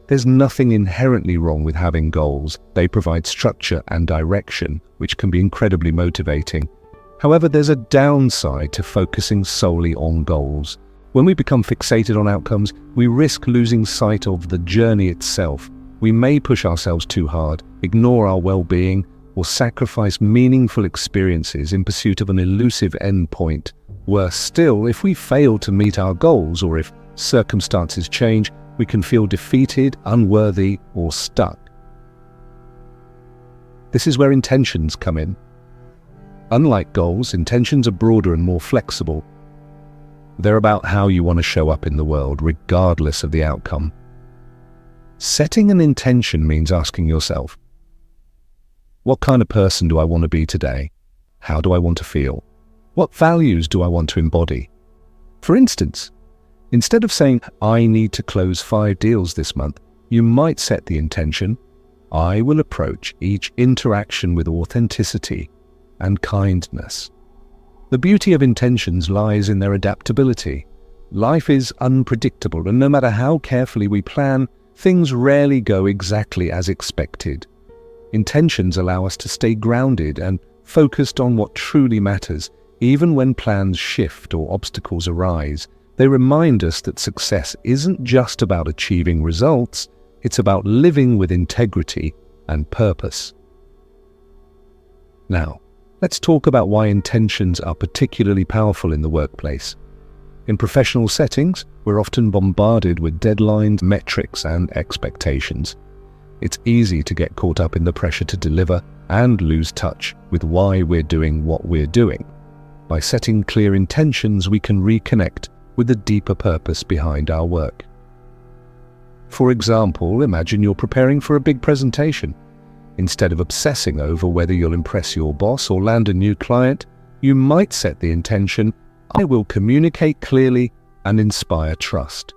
There's nothing inherently wrong with having goals. They provide structure and direction, which can be incredibly motivating. However, there's a downside to focusing solely on goals. When we become fixated on outcomes, we risk losing sight of the journey itself. We may push ourselves too hard, ignore our well-being, or sacrifice meaningful experiences in pursuit of an elusive endpoint. Worse still, if we fail to meet our goals, or if circumstances change, we can feel defeated, unworthy, or stuck. This is where intentions come in. Unlike goals, intentions are broader and more flexible. They're about how you want to show up in the world, regardless of the outcome. Setting an intention means asking yourself, what kind of person do I want to be today? How do I want to feel? What values do I want to embody? For instance, Instead of saying, I need to close 5 deals this month, you might set the intention, I will approach each interaction with authenticity and kindness. The beauty of intentions lies in their adaptability. Life is unpredictable, and no matter how carefully we plan, things rarely go exactly as expected. Intentions allow us to stay grounded and focused on what truly matters, even when plans shift or obstacles arise. They remind us that success isn't just about achieving results, it's about living with integrity and purpose. Now, let's talk about why intentions are particularly powerful in the workplace. In professional settings, we're often bombarded with deadlines, metrics, and expectations. It's easy to get caught up in the pressure to deliver and lose touch with why we're doing what we're doing. By setting clear intentions, we can reconnect with the deeper purpose behind our work. For example, imagine you're preparing for a big presentation. Instead of obsessing over whether you'll impress your boss or land a new client, you might set the intention, I will communicate clearly and inspire trust.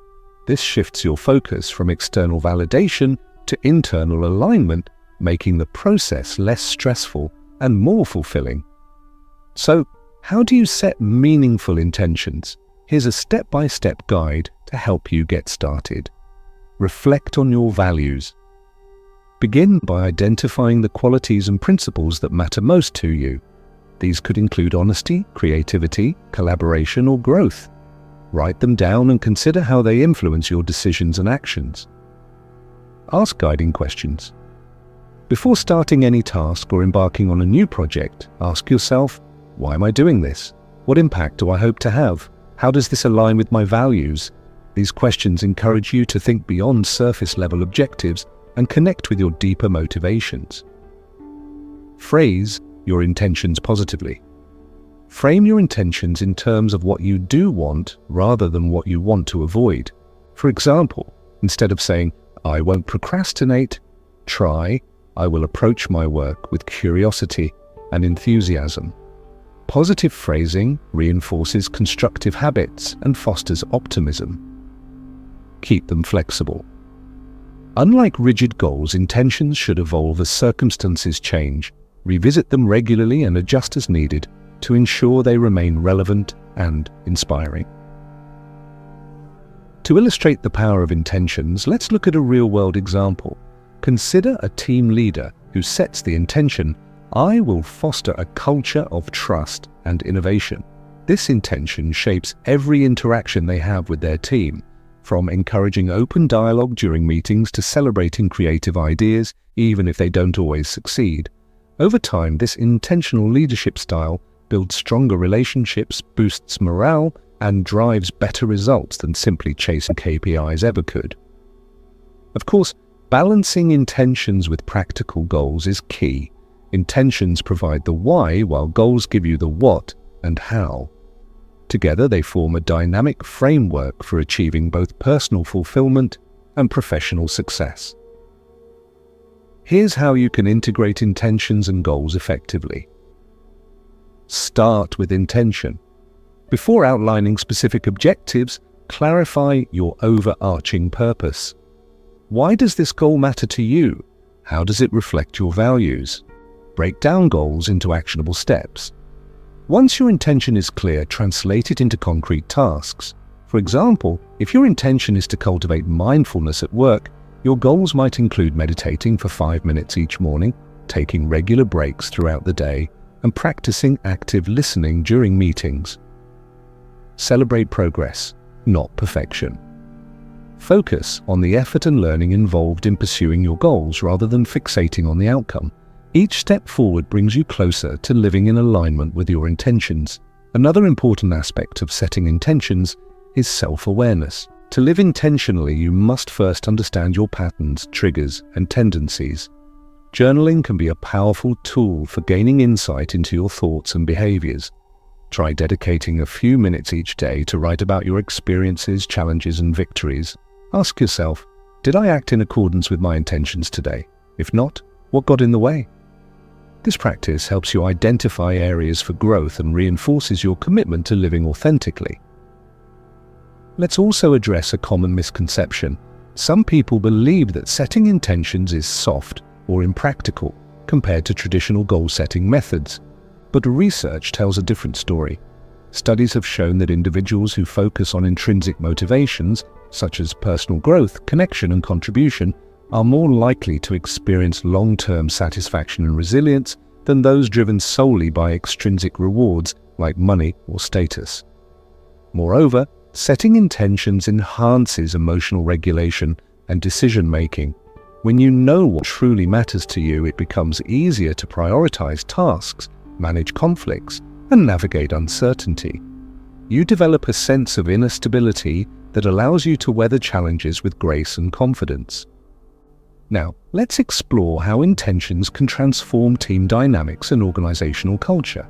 This shifts your focus from external validation to internal alignment, making the process less stressful and more fulfilling. So, how do you set meaningful intentions? Here's a step-by-step guide to help you get started. Reflect on your values. Begin by identifying the qualities and principles that matter most to you. These could include honesty, creativity, collaboration, or growth. Write them down and consider how they influence your decisions and actions. Ask guiding questions. Before starting any task or embarking on a new project, ask yourself, why am I doing this? What impact do I hope to have? How does this align with my values? These questions encourage you to think beyond surface-level objectives and connect with your deeper motivations. Phrase your intentions positively. Frame your intentions in terms of what you do want rather than what you want to avoid. For example, instead of saying, I won't procrastinate, try, I will approach my work with curiosity and enthusiasm. Positive phrasing reinforces constructive habits and fosters optimism. Keep them flexible. Unlike rigid goals, intentions should evolve as circumstances change. Revisit them regularly and adjust as needed to ensure they remain relevant and inspiring. To illustrate the power of intentions, let's look at a real-world example. Consider a team leader who sets the intention, I will foster a culture of trust and innovation. This intention shapes every interaction they have with their team, from encouraging open dialogue during meetings to celebrating creative ideas, even if they don't always succeed. Over time, this intentional leadership style builds stronger relationships, boosts morale, and drives better results than simply chasing KPIs ever could. Of course, balancing intentions with practical goals is key. Intentions provide the why, while goals give you the what and how. Together, they form a dynamic framework for achieving both personal fulfillment and professional success. Here's how you can integrate intentions and goals effectively. Start with intention. Before outlining specific objectives, clarify your overarching purpose. Why does this goal matter to you? How does it reflect your values? Break down goals into actionable steps. Once your intention is clear, translate it into concrete tasks. For example, if your intention is to cultivate mindfulness at work, your goals might include meditating for 5 minutes each morning, taking regular breaks throughout the day, and practicing active listening during meetings. Celebrate progress, not perfection. Focus on the effort and learning involved in pursuing your goals rather than fixating on the outcome. Each step forward brings you closer to living in alignment with your intentions. Another important aspect of setting intentions is self-awareness. To live intentionally, you must first understand your patterns, triggers, and tendencies. Journaling can be a powerful tool for gaining insight into your thoughts and behaviors. Try dedicating a few minutes each day to write about your experiences, challenges, and victories. Ask yourself, did I act in accordance with my intentions today? If not, what got in the way? This practice helps you identify areas for growth and reinforces your commitment to living authentically. let's also address a common misconception. Some people believe that setting intentions is soft or impractical compared to traditional goal-setting methods. But research tells a different story. Studies have shown that individuals who focus on intrinsic motivations, such as personal growth, connection, and contribution, are more likely to experience long-term satisfaction and resilience than those driven solely by extrinsic rewards like money or status. Moreover, setting intentions enhances emotional regulation and decision-making. When you know what truly matters to you, it becomes easier to prioritize tasks, manage conflicts, and navigate uncertainty. You develop a sense of inner stability that allows you to weather challenges with grace and confidence. Now, let's explore how intentions can transform team dynamics and organizational culture.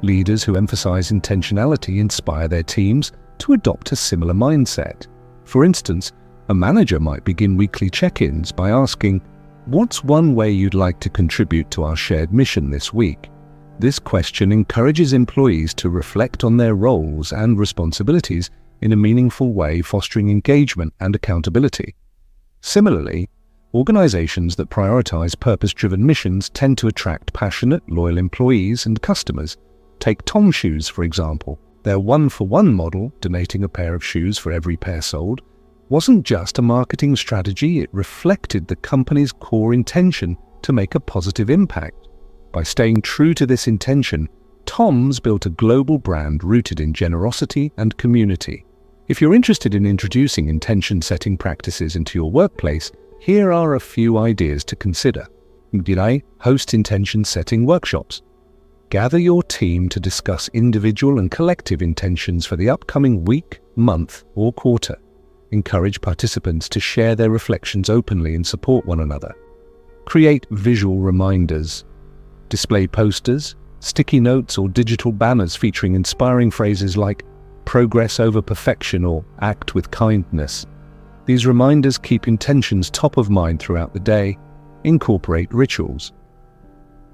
Leaders who emphasize intentionality inspire their teams to adopt a similar mindset. For instance, a manager might begin weekly check-ins by asking, "What's one way you'd like to contribute to our shared mission this week?" This question encourages employees to reflect on their roles and responsibilities in a meaningful way, fostering engagement and accountability. Similarly, organizations that prioritize purpose-driven missions tend to attract passionate, loyal employees and customers. Take Tom's Shoes, for example. Their one-for-one model, donating a pair of shoes for every pair sold, wasn't just a marketing strategy, it reflected the company's core intention to make a positive impact. By staying true to this intention, Tom's built a global brand rooted in generosity and community. If you're interested in introducing intention-setting practices into your workplace, here are a few ideas to consider. Host intention-setting workshops. Gather your team to discuss individual and collective intentions for the upcoming week, month, or quarter. Encourage participants to share their reflections openly and support one another. Create visual reminders. Display posters, sticky notes, or digital banners featuring inspiring phrases like "progress over perfection" or "act with kindness." These reminders keep intentions top of mind throughout the day. Incorporate rituals.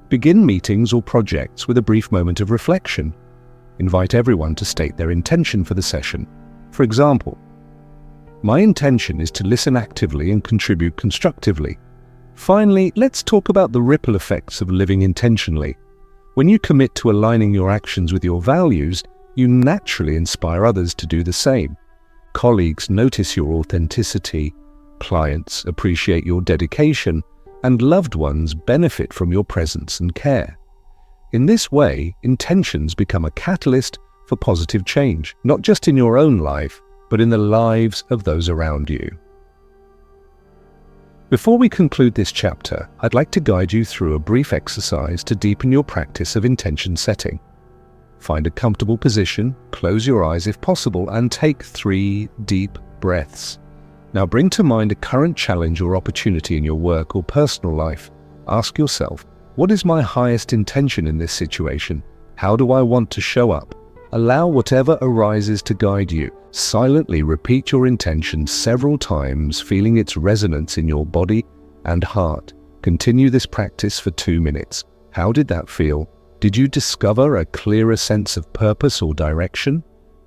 Begin meetings or projects with a brief moment of reflection. Invite everyone to state their intention for the session. For example, "My intention is to listen actively and contribute constructively." Finally, let's talk about the ripple effects of living intentionally. When you commit to aligning your actions with your values, you naturally inspire others to do the same. Colleagues notice your authenticity, clients appreciate your dedication, and loved ones benefit from your presence and care. In this way, intentions become a catalyst for positive change, not just in your own life, but in the lives of those around you. Before we conclude this chapter, I'd like to guide you through a brief exercise to deepen your practice of intention setting. Find a comfortable position, close your eyes if possible, and take 3 deep breaths. Now bring to mind a current challenge or opportunity in your work or personal life. Ask yourself, what is my highest intention in this situation? How do I want to show up? Allow whatever arises to guide you. Silently repeat your intention several times, feeling its resonance in your body and heart. Continue this practice for 2 minutes. How did that feel? Did you discover a clearer sense of purpose or direction?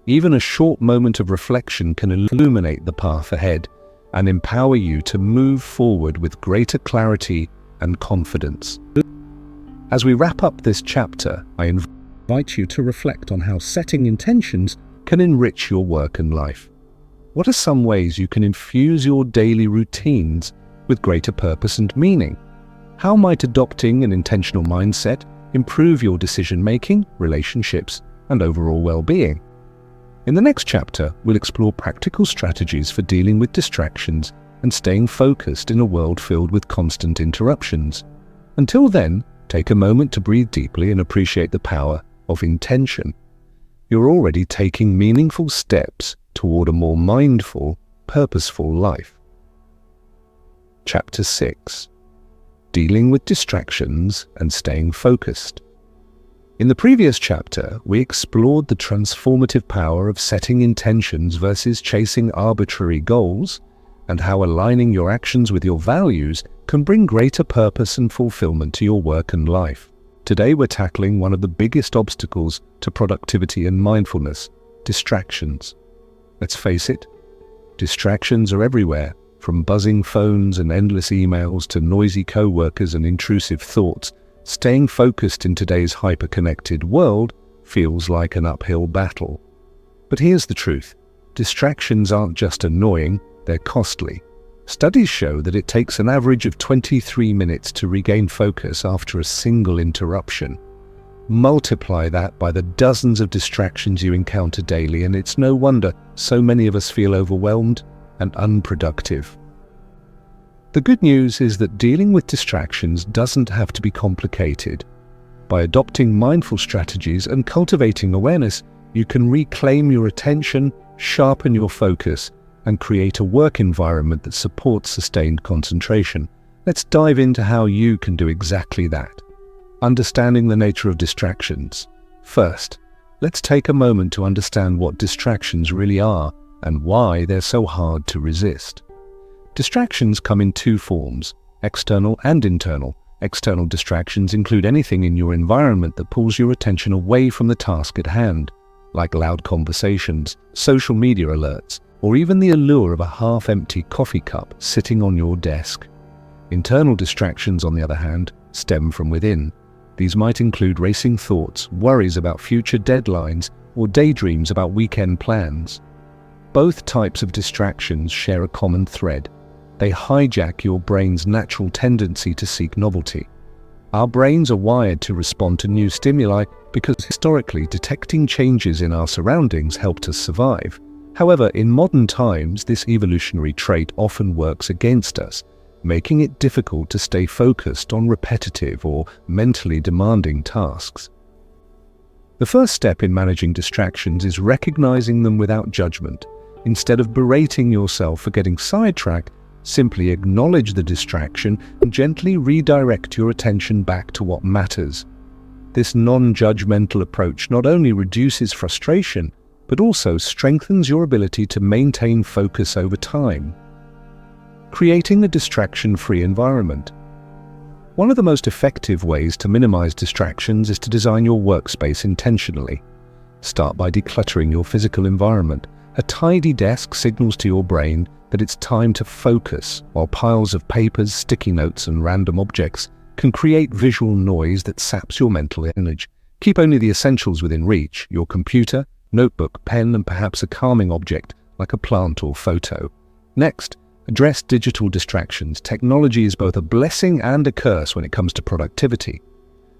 Even a short moment of reflection can illuminate the path ahead and empower you to move forward with greater clarity and confidence. As we wrap up this chapter, I invite you to reflect on how setting intentions can enrich your work and life. What are some ways you can infuse your daily routines with greater purpose and meaning? How might adopting an intentional mindset improve your decision-making, relationships, and overall well-being? In the next chapter, we'll explore practical strategies for dealing with distractions and staying focused in a world filled with constant interruptions. Until then, take a moment to breathe deeply and appreciate the power of intention. You're already taking meaningful steps toward a more mindful, purposeful life. Chapter 6. Dealing with distractions and staying focused. In the previous chapter, we explored the transformative power of setting intentions versus chasing arbitrary goals, and how aligning your actions with your values can bring greater purpose and fulfillment to your work and life. Today we're tackling one of the biggest obstacles to productivity and mindfulness: distractions. Let's face it, distractions are everywhere, from buzzing phones and endless emails to noisy co-workers and intrusive thoughts. Staying focused in today's hyper-connected world feels like an uphill battle. But here's the truth. Distractions aren't just annoying, they're costly. Studies show that it takes an average of 23 minutes to regain focus after a single interruption. Multiply that by the dozens of distractions you encounter daily, and it's no wonder so many of us feel overwhelmed and unproductive. The good news is that dealing with distractions doesn't have to be complicated. By adopting mindful strategies and cultivating awareness, you can reclaim your attention, sharpen your focus, and create a work environment that supports sustained concentration. Let's dive into how you can do exactly that. Understanding the nature of distractions. First, let's take a moment to understand what distractions really are and why they're so hard to resist. Distractions come in two forms, external and internal. External distractions include anything in your environment that pulls your attention away from the task at hand, like loud conversations, social media alerts, or even the allure of a half-empty coffee cup sitting on your desk. Internal distractions, on the other hand, stem from within. These might include racing thoughts, worries about future deadlines, or daydreams about weekend plans. Both types of distractions share a common thread. They hijack your brain's natural tendency to seek novelty. Our brains are wired to respond to new stimuli because historically detecting changes in our surroundings helped us survive. However, in modern times, this evolutionary trait often works against us, making it difficult to stay focused on repetitive or mentally demanding tasks. The first step in managing distractions is recognizing them without judgment. Instead of berating yourself for getting sidetracked, simply acknowledge the distraction and gently redirect your attention back to what matters. This non-judgmental approach not only reduces frustration, but also strengthens your ability to maintain focus over time. Creating a distraction-free environment. One of the most effective ways to minimize distractions is to design your workspace intentionally. Start by decluttering your physical environment. A tidy desk signals to your brain that it's time to focus, while piles of papers, sticky notes, and random objects can create visual noise that saps your mental energy. Keep only the essentials within reach: your computer, notebook, pen, and perhaps a calming object like a plant or photo. Next, address digital distractions. Technology is both a blessing and a curse when it comes to productivity.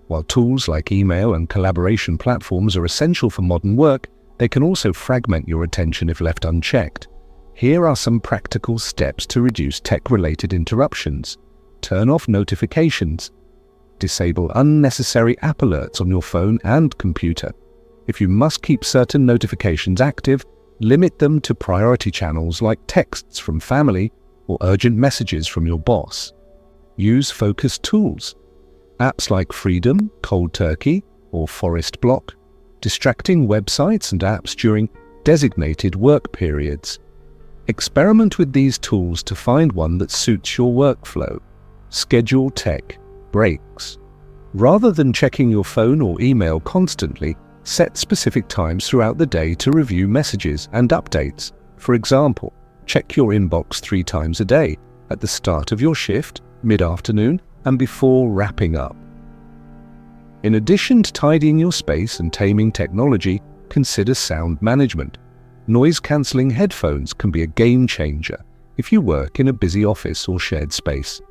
While tools like email and collaboration platforms are essential for modern work, they can also fragment your attention if left unchecked. Here are some practical steps to reduce tech-related interruptions. Turn off notifications. Disable unnecessary app alerts on your phone and computer. If you must keep certain notifications active, limit them to priority channels like texts from family or urgent messages from your boss. Use focus tools. Apps like Freedom, Cold Turkey, or Forest Block, distracting websites and apps during designated work periods. Experiment with these tools to find one that suits your workflow. Schedule tech breaks. Rather than checking your phone or email constantly, set specific times throughout the day to review messages and updates. For example, check your inbox 3 times a day, at the start of your shift, mid-afternoon, and before wrapping up. In addition to tidying your space and taming technology, consider sound management. Noise-cancelling headphones can be a game changer if you work in a busy office or shared space.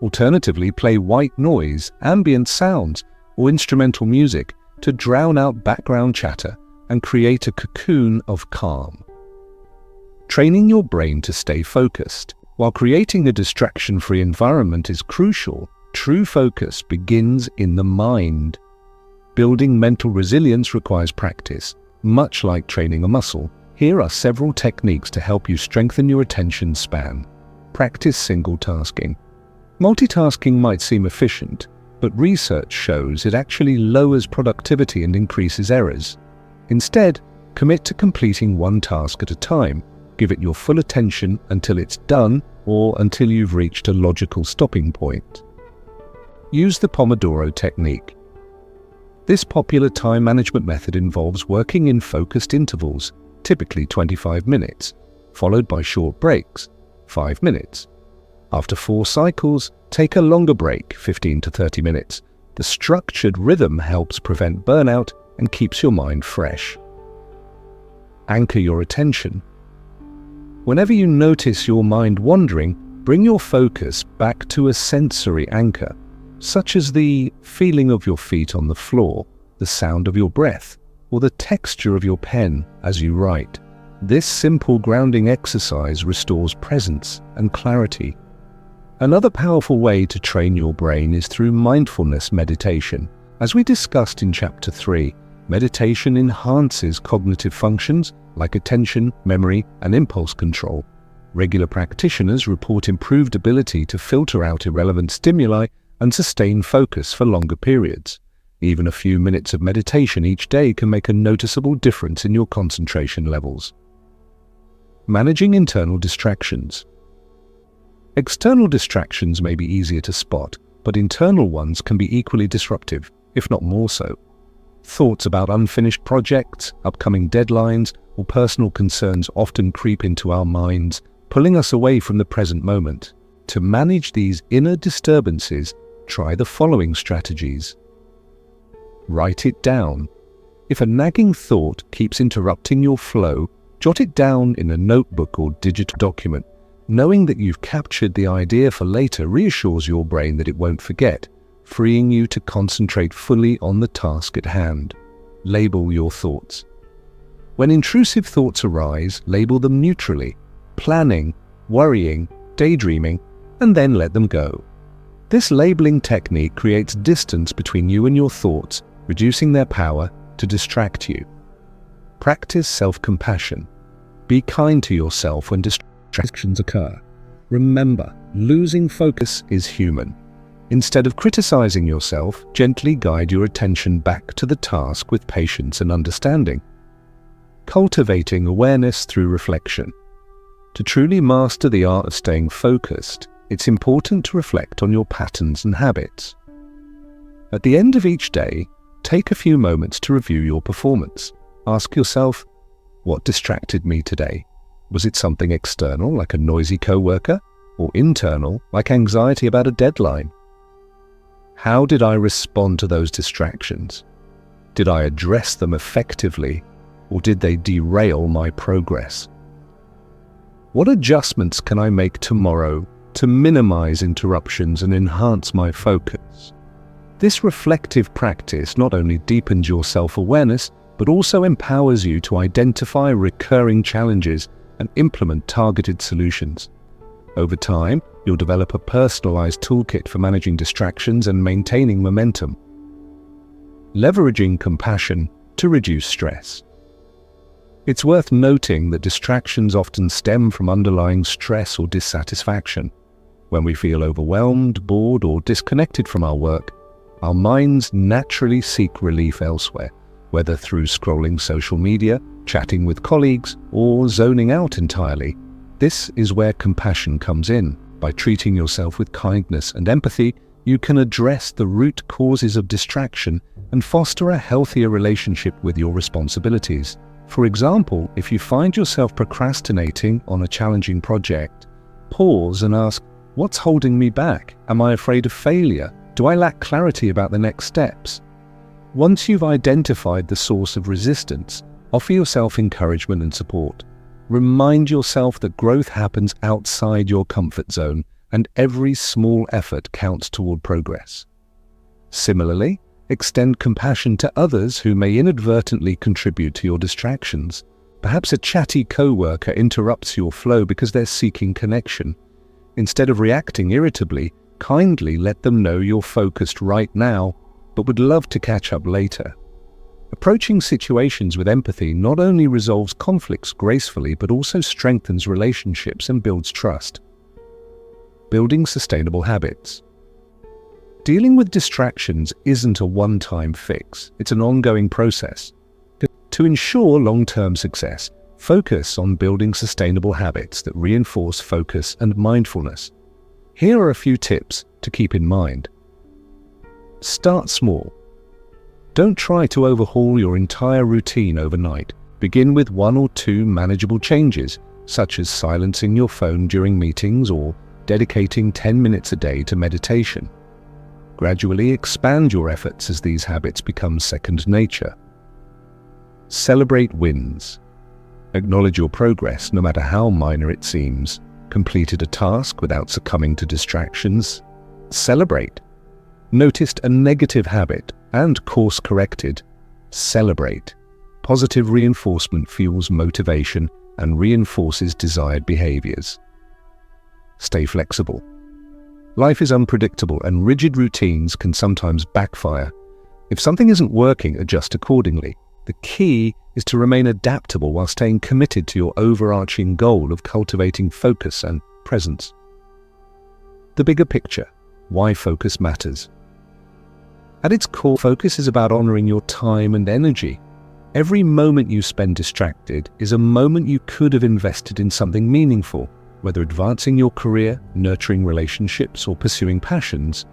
Alternatively, play white noise, ambient sounds, or instrumental music to drown out background chatter and create a cocoon of calm. Training your brain to stay focused. While creating a distraction-free environment is crucial, true focus begins in the mind. Building mental resilience requires practice. Much like training a muscle, here are several techniques to help you strengthen your attention span. Practice single tasking. Multitasking might seem efficient, but research shows it actually lowers productivity and increases errors. Instead, commit to completing one task at a time. Give it your full attention until it's done or until you've reached a logical stopping point. Use the Pomodoro technique. This popular time management method involves working in focused intervals. typically 25 minutes, followed by short breaks, 5 minutes. After 4 cycles, take a longer break, 15 to 30 minutes. The structured rhythm helps prevent burnout and keeps your mind fresh. Anchor your attention. Whenever you notice your mind wandering, bring your focus back to a sensory anchor, such as the feeling of your feet on the floor, the sound of your breath, or the texture of your pen as you write. This simple grounding exercise restores presence and clarity. Another powerful way to train your brain is through mindfulness meditation. As we discussed in Chapter 3, meditation enhances cognitive functions like attention, memory, and impulse control. Regular practitioners report improved ability to filter out irrelevant stimuli and sustain focus for longer periods. Even a few minutes of meditation each day can make a noticeable difference in your concentration levels. Managing internal distractions. External distractions may be easier to spot, but internal ones can be equally disruptive, if not more so. Thoughts about unfinished projects, upcoming deadlines, or personal concerns often creep into our minds, pulling us away from the present moment. To manage these inner disturbances, try the following strategies. Write it down. If a nagging thought keeps interrupting your flow, jot it down in a notebook or digital document. Knowing that you've captured the idea for later reassures your brain that it won't forget, freeing you to concentrate fully on the task at hand. Label your thoughts. When intrusive thoughts arise, label them neutrally, planning, worrying, daydreaming, and then let them go. This labeling technique creates distance between you and your thoughts, reducing their power to distract you. Practice self-compassion. Be kind to yourself when distractions occur. Remember, losing focus is human. Instead of criticizing yourself, gently guide your attention back to the task with patience and understanding. Cultivating awareness through reflection. To truly master the art of staying focused, it's important to reflect on your patterns and habits. At the end of each day, take a few moments to review your performance. Ask yourself, what distracted me today? Was it something external, like a noisy coworker, or internal, like anxiety about a deadline? How did I respond to those distractions? Did I address them effectively, or did they derail my progress? What adjustments can I make tomorrow to minimize interruptions and enhance my focus? This reflective practice not only deepens your self-awareness, but also empowers you to identify recurring challenges and implement targeted solutions. Over time, you'll develop a personalized toolkit for managing distractions and maintaining momentum. Leveraging compassion to reduce stress. It's worth noting that distractions often stem from underlying stress or dissatisfaction. When we feel overwhelmed, bored, or disconnected from our work, our minds naturally seek relief elsewhere, whether through scrolling social media, chatting with colleagues, or zoning out entirely. This is where compassion comes in. By treating yourself with kindness and empathy, you can address the root causes of distraction and foster a healthier relationship with your responsibilities. For example, if you find yourself procrastinating on a challenging project, pause and ask, what's holding me back? Am I afraid of failure? Do I lack clarity about the next steps? Once you've identified the source of resistance, offer yourself encouragement and support. Remind yourself that growth happens outside your comfort zone, and every small effort counts toward progress. Similarly, extend compassion to others who may inadvertently contribute to your distractions. Perhaps a chatty coworker interrupts your flow because they're seeking connection. Instead of reacting irritably, kindly let them know you're focused right now, but would love to catch up later. Approaching situations with empathy not only resolves conflicts gracefully, but also strengthens relationships and builds trust. Building sustainable habits. Dealing with distractions isn't a one-time fix, it's an ongoing process. To ensure long-term success, focus on building sustainable habits that reinforce focus and mindfulness. Here are a few tips to keep in mind. Start small. Don't try to overhaul your entire routine overnight. Begin with 1 or 2 manageable changes, such as silencing your phone during meetings or dedicating 10 minutes a day to meditation. Gradually expand your efforts as these habits become second nature. Celebrate wins. Acknowledge your progress, no matter how minor it seems. Completed a task without succumbing to distractions? Celebrate. Noticed a negative habit and course corrected? Celebrate. Positive reinforcement fuels motivation and reinforces desired behaviors. Stay flexible. Life is unpredictable and rigid routines can sometimes backfire. If something isn't working, adjust accordingly. The key is to remain adaptable while staying committed to your overarching goal of cultivating focus and presence. The bigger picture, why focus matters. At its core, focus is about honoring your time and energy. Every moment you spend distracted is a moment you could have invested in something meaningful, whether advancing your career, nurturing relationships, or pursuing passions.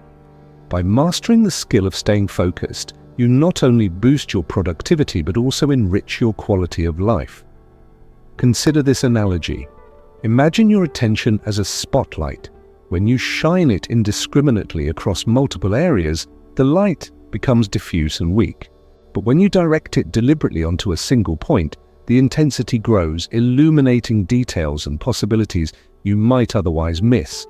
By mastering the skill of staying focused, you not only boost your productivity but also enrich your quality of life. Consider this analogy. Imagine your attention as a spotlight. When you shine it indiscriminately across multiple areas, the light becomes diffuse and weak. But when you direct it deliberately onto a single point, the intensity grows, illuminating details and possibilities you might otherwise miss.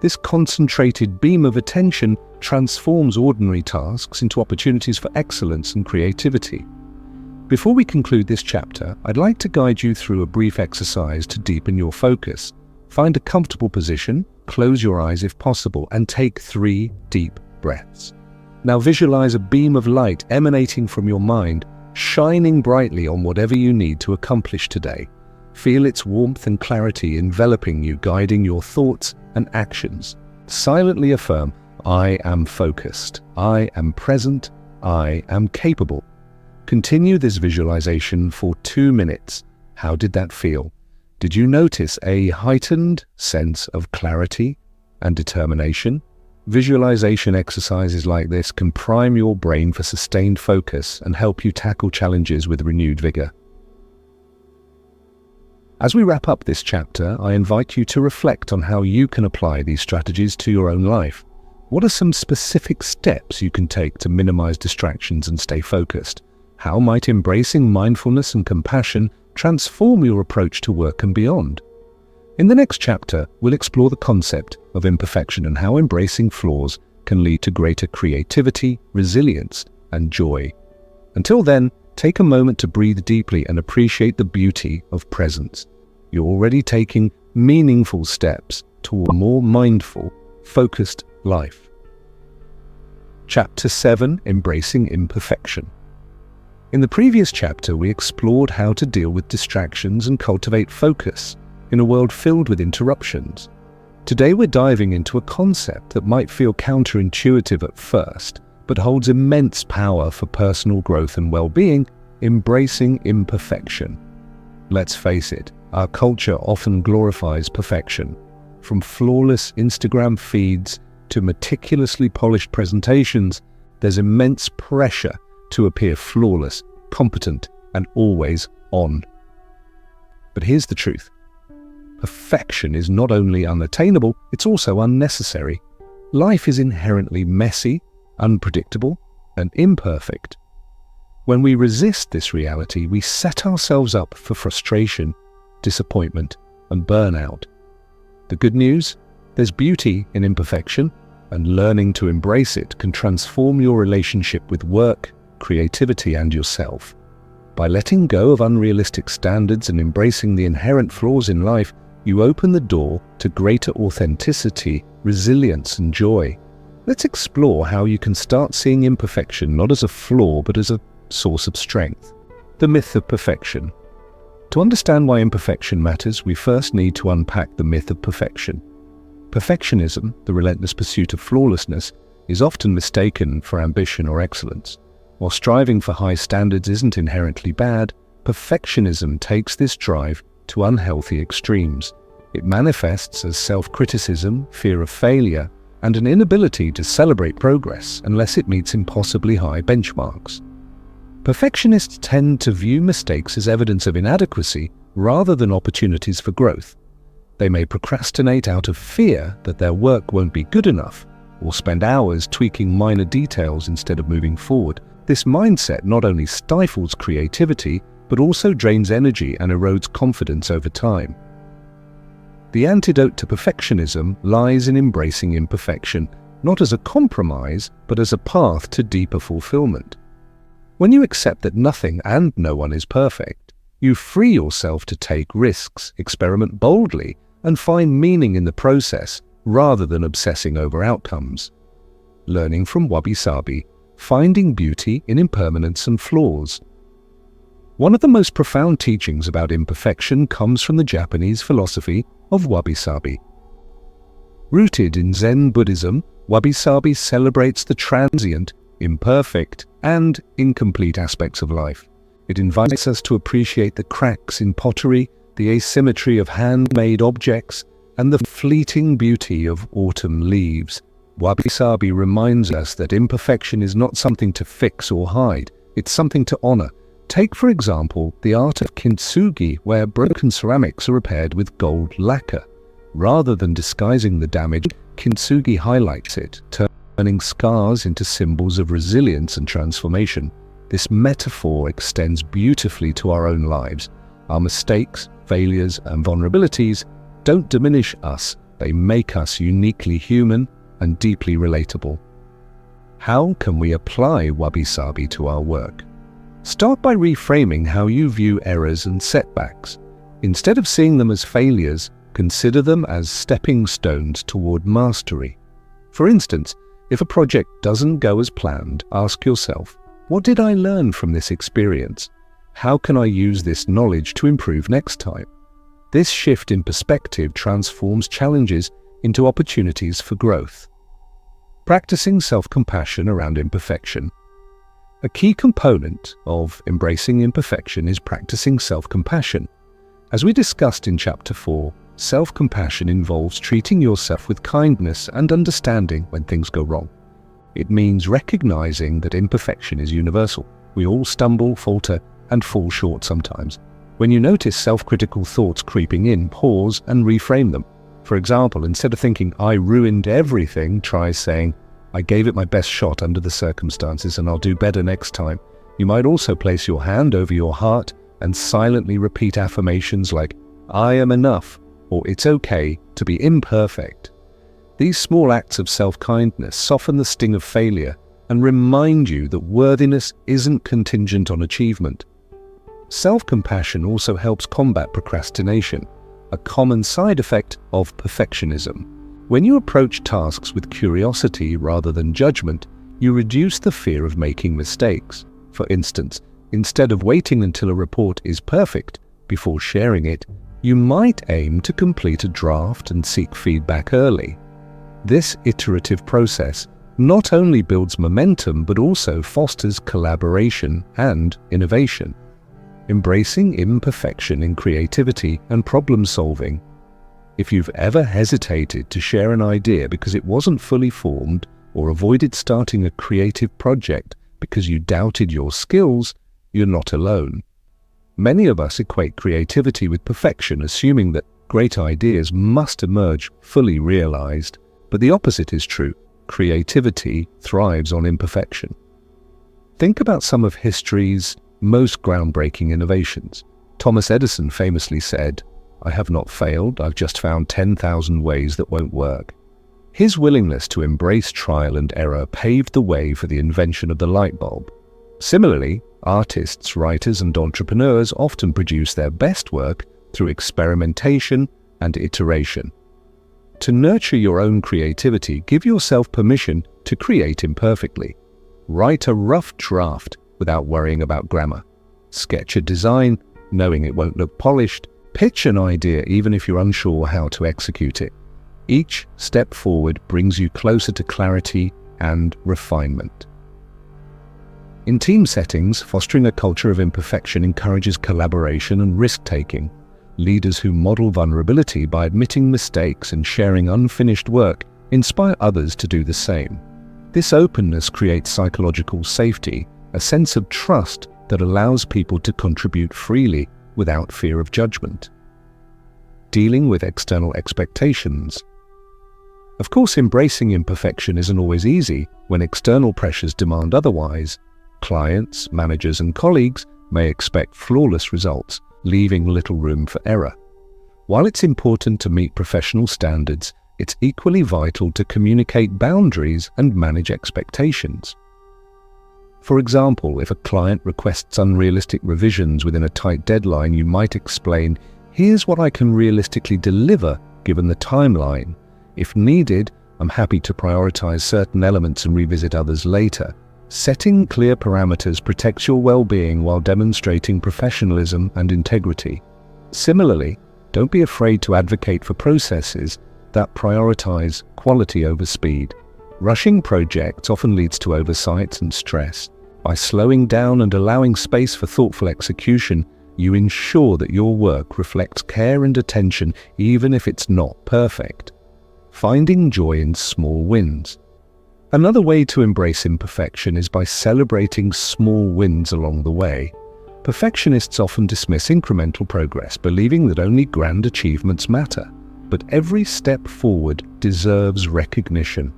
This concentrated beam of attention transforms ordinary tasks into opportunities for excellence and creativity. Before we conclude this chapter, I'd like to guide you through a brief exercise to deepen your focus. Find a comfortable position, close your eyes if possible, and take 3 deep breaths. Now visualize a beam of light emanating from your mind, shining brightly on whatever you need to accomplish today. Feel its warmth and clarity enveloping you, guiding your thoughts and actions. Silently affirm, I am focused, I am present, I am capable. Continue this visualization for 2 minutes. How did that feel? Did you notice a heightened sense of clarity and determination? Visualization exercises like this can prime your brain for sustained focus and help you tackle challenges with renewed vigor. As we wrap up this chapter, I invite you to reflect on how you can apply these strategies to your own life. What are some specific steps you can take to minimize distractions and stay focused? How might embracing mindfulness and compassion transform your approach to work and beyond? In the next chapter, we'll explore the concept of imperfection and how embracing flaws can lead to greater creativity, resilience, and joy. Until then, take a moment to breathe deeply and appreciate the beauty of presence. You're already taking meaningful steps toward a more mindful, focused life. Chapter 7: Embracing Imperfection. In the previous chapter, we explored how to deal with distractions and cultivate focus in a world filled with interruptions. Today we're diving into a concept that might feel counterintuitive at first, but holds immense power for personal growth and well-being: embracing imperfection. Let's face it, our culture often glorifies perfection. From flawless Instagram feeds to meticulously polished presentations, there's immense pressure to appear flawless, competent, and always on. But here's the truth. Perfection is not only unattainable, it's also unnecessary. Life is inherently messy, unpredictable, and imperfect. When we resist this reality, we set ourselves up for frustration, disappointment, and burnout. The good news? There's beauty in imperfection, and learning to embrace it can transform your relationship with work, creativity, and yourself. By letting go of unrealistic standards and embracing the inherent flaws in life, you open the door to greater authenticity, resilience, and joy. Let's explore how you can start seeing imperfection not as a flaw but as a source of strength. The myth of perfection. To understand why imperfection matters, we first need to unpack the myth of perfection. Perfectionism, the relentless pursuit of flawlessness, is often mistaken for ambition or excellence. While striving for high standards isn't inherently bad, perfectionism takes this drive to unhealthy extremes. It manifests as self-criticism, fear of failure, and an inability to celebrate progress unless it meets impossibly high benchmarks. Perfectionists tend to view mistakes as evidence of inadequacy rather than opportunities for growth. They may procrastinate out of fear that their work won't be good enough, or spend hours tweaking minor details instead of moving forward. This mindset not only stifles creativity, but also drains energy and erodes confidence over time. The antidote to perfectionism lies in embracing imperfection, not as a compromise, but as a path to deeper fulfillment. When you accept that nothing and no one is perfect, you free yourself to take risks, experiment boldly, and find meaning in the process rather than obsessing over outcomes. Learning from wabi-sabi, finding beauty in impermanence and flaws. One of the most profound teachings about imperfection comes from the Japanese philosophy of wabi-sabi. Rooted in Zen Buddhism, wabi-sabi celebrates the transient, imperfect, and incomplete aspects of life. It invites us to appreciate the cracks in pottery, the asymmetry of handmade objects, and the fleeting beauty of autumn leaves. Wabi-sabi reminds us that imperfection is not something to fix or hide, it's something to honor. Take, for example, the art of kintsugi, where broken ceramics are repaired with gold lacquer. Rather than disguising the damage, kintsugi highlights it, turning scars into symbols of resilience and transformation. This metaphor extends beautifully to our own lives. Our mistakes, failures, and vulnerabilities don't diminish us, they make us uniquely human and deeply relatable. How can we apply wabi-sabi to our work? Start by reframing how you view errors and setbacks. Instead of seeing them as failures, consider them as stepping stones toward mastery. For instance, if a project doesn't go as planned, ask yourself, what did I learn from this experience? How can I use this knowledge to improve next time? This shift in perspective transforms challenges into opportunities for growth. Practicing self-compassion around imperfection. A key component of embracing imperfection is practicing self-compassion. As we discussed in Chapter 4, self-compassion involves treating yourself with kindness and understanding when things go wrong. It means recognizing that imperfection is universal. We all stumble, falter, and fall short sometimes. When you notice self-critical thoughts creeping in, pause and reframe them. For example, instead of thinking, I ruined everything, try saying, I gave it my best shot under the circumstances and I'll do better next time. You might also place your hand over your heart and silently repeat affirmations like, I am enough, or it's okay to be imperfect. These small acts of self-kindness soften the sting of failure and remind you that worthiness isn't contingent on achievement. Self-compassion also helps combat procrastination, a common side effect of perfectionism. When you approach tasks with curiosity rather than judgment, you reduce the fear of making mistakes. For instance, instead of waiting until a report is perfect before sharing it, you might aim to complete a draft and seek feedback early. This iterative process not only builds momentum but also fosters collaboration and innovation. Embracing imperfection in creativity and problem-solving. If you've ever hesitated to share an idea because it wasn't fully formed, or avoided starting a creative project because you doubted your skills, you're not alone. Many of us equate creativity with perfection, assuming that great ideas must emerge fully realized. But the opposite is true. Creativity thrives on imperfection. Think about some of history's most groundbreaking innovations. Thomas Edison famously said, I have not failed, I've just found 10,000 ways that won't work. His willingness to embrace trial and error paved the way for the invention of the light bulb. Similarly, artists, writers, and entrepreneurs often produce their best work through experimentation and iteration. To nurture your own creativity, give yourself permission to create imperfectly. Write a rough draft without worrying about grammar. Sketch a design, knowing it won't look polished. Pitch an idea even if you're unsure how to execute it. Each step forward brings you closer to clarity and refinement. In team settings, fostering a culture of imperfection encourages collaboration and risk-taking. Leaders who model vulnerability by admitting mistakes and sharing unfinished work inspire others to do the same. This openness creates psychological safety, a sense of trust that allows people to contribute freely without fear of judgment. Dealing with external expectations. Of course, embracing imperfection isn't always easy when external pressures demand otherwise. Clients, managers, and colleagues may expect flawless results, leaving little room for error. While it's important to meet professional standards, it's equally vital to communicate boundaries and manage expectations. For example, if a client requests unrealistic revisions within a tight deadline, you might explain, "Here's what I can realistically deliver given the timeline. If needed, I'm happy to prioritize certain elements and revisit others later." Setting clear parameters protects your well-being while demonstrating professionalism and integrity. Similarly, don't be afraid to advocate for processes that prioritize quality over speed. Rushing projects often leads to oversight and stress. By slowing down and allowing space for thoughtful execution, you ensure that your work reflects care and attention even if it's not perfect. Finding joy in small wins. Another way to embrace imperfection is by celebrating small wins along the way. Perfectionists often dismiss incremental progress, believing that only grand achievements matter. But every step forward deserves recognition.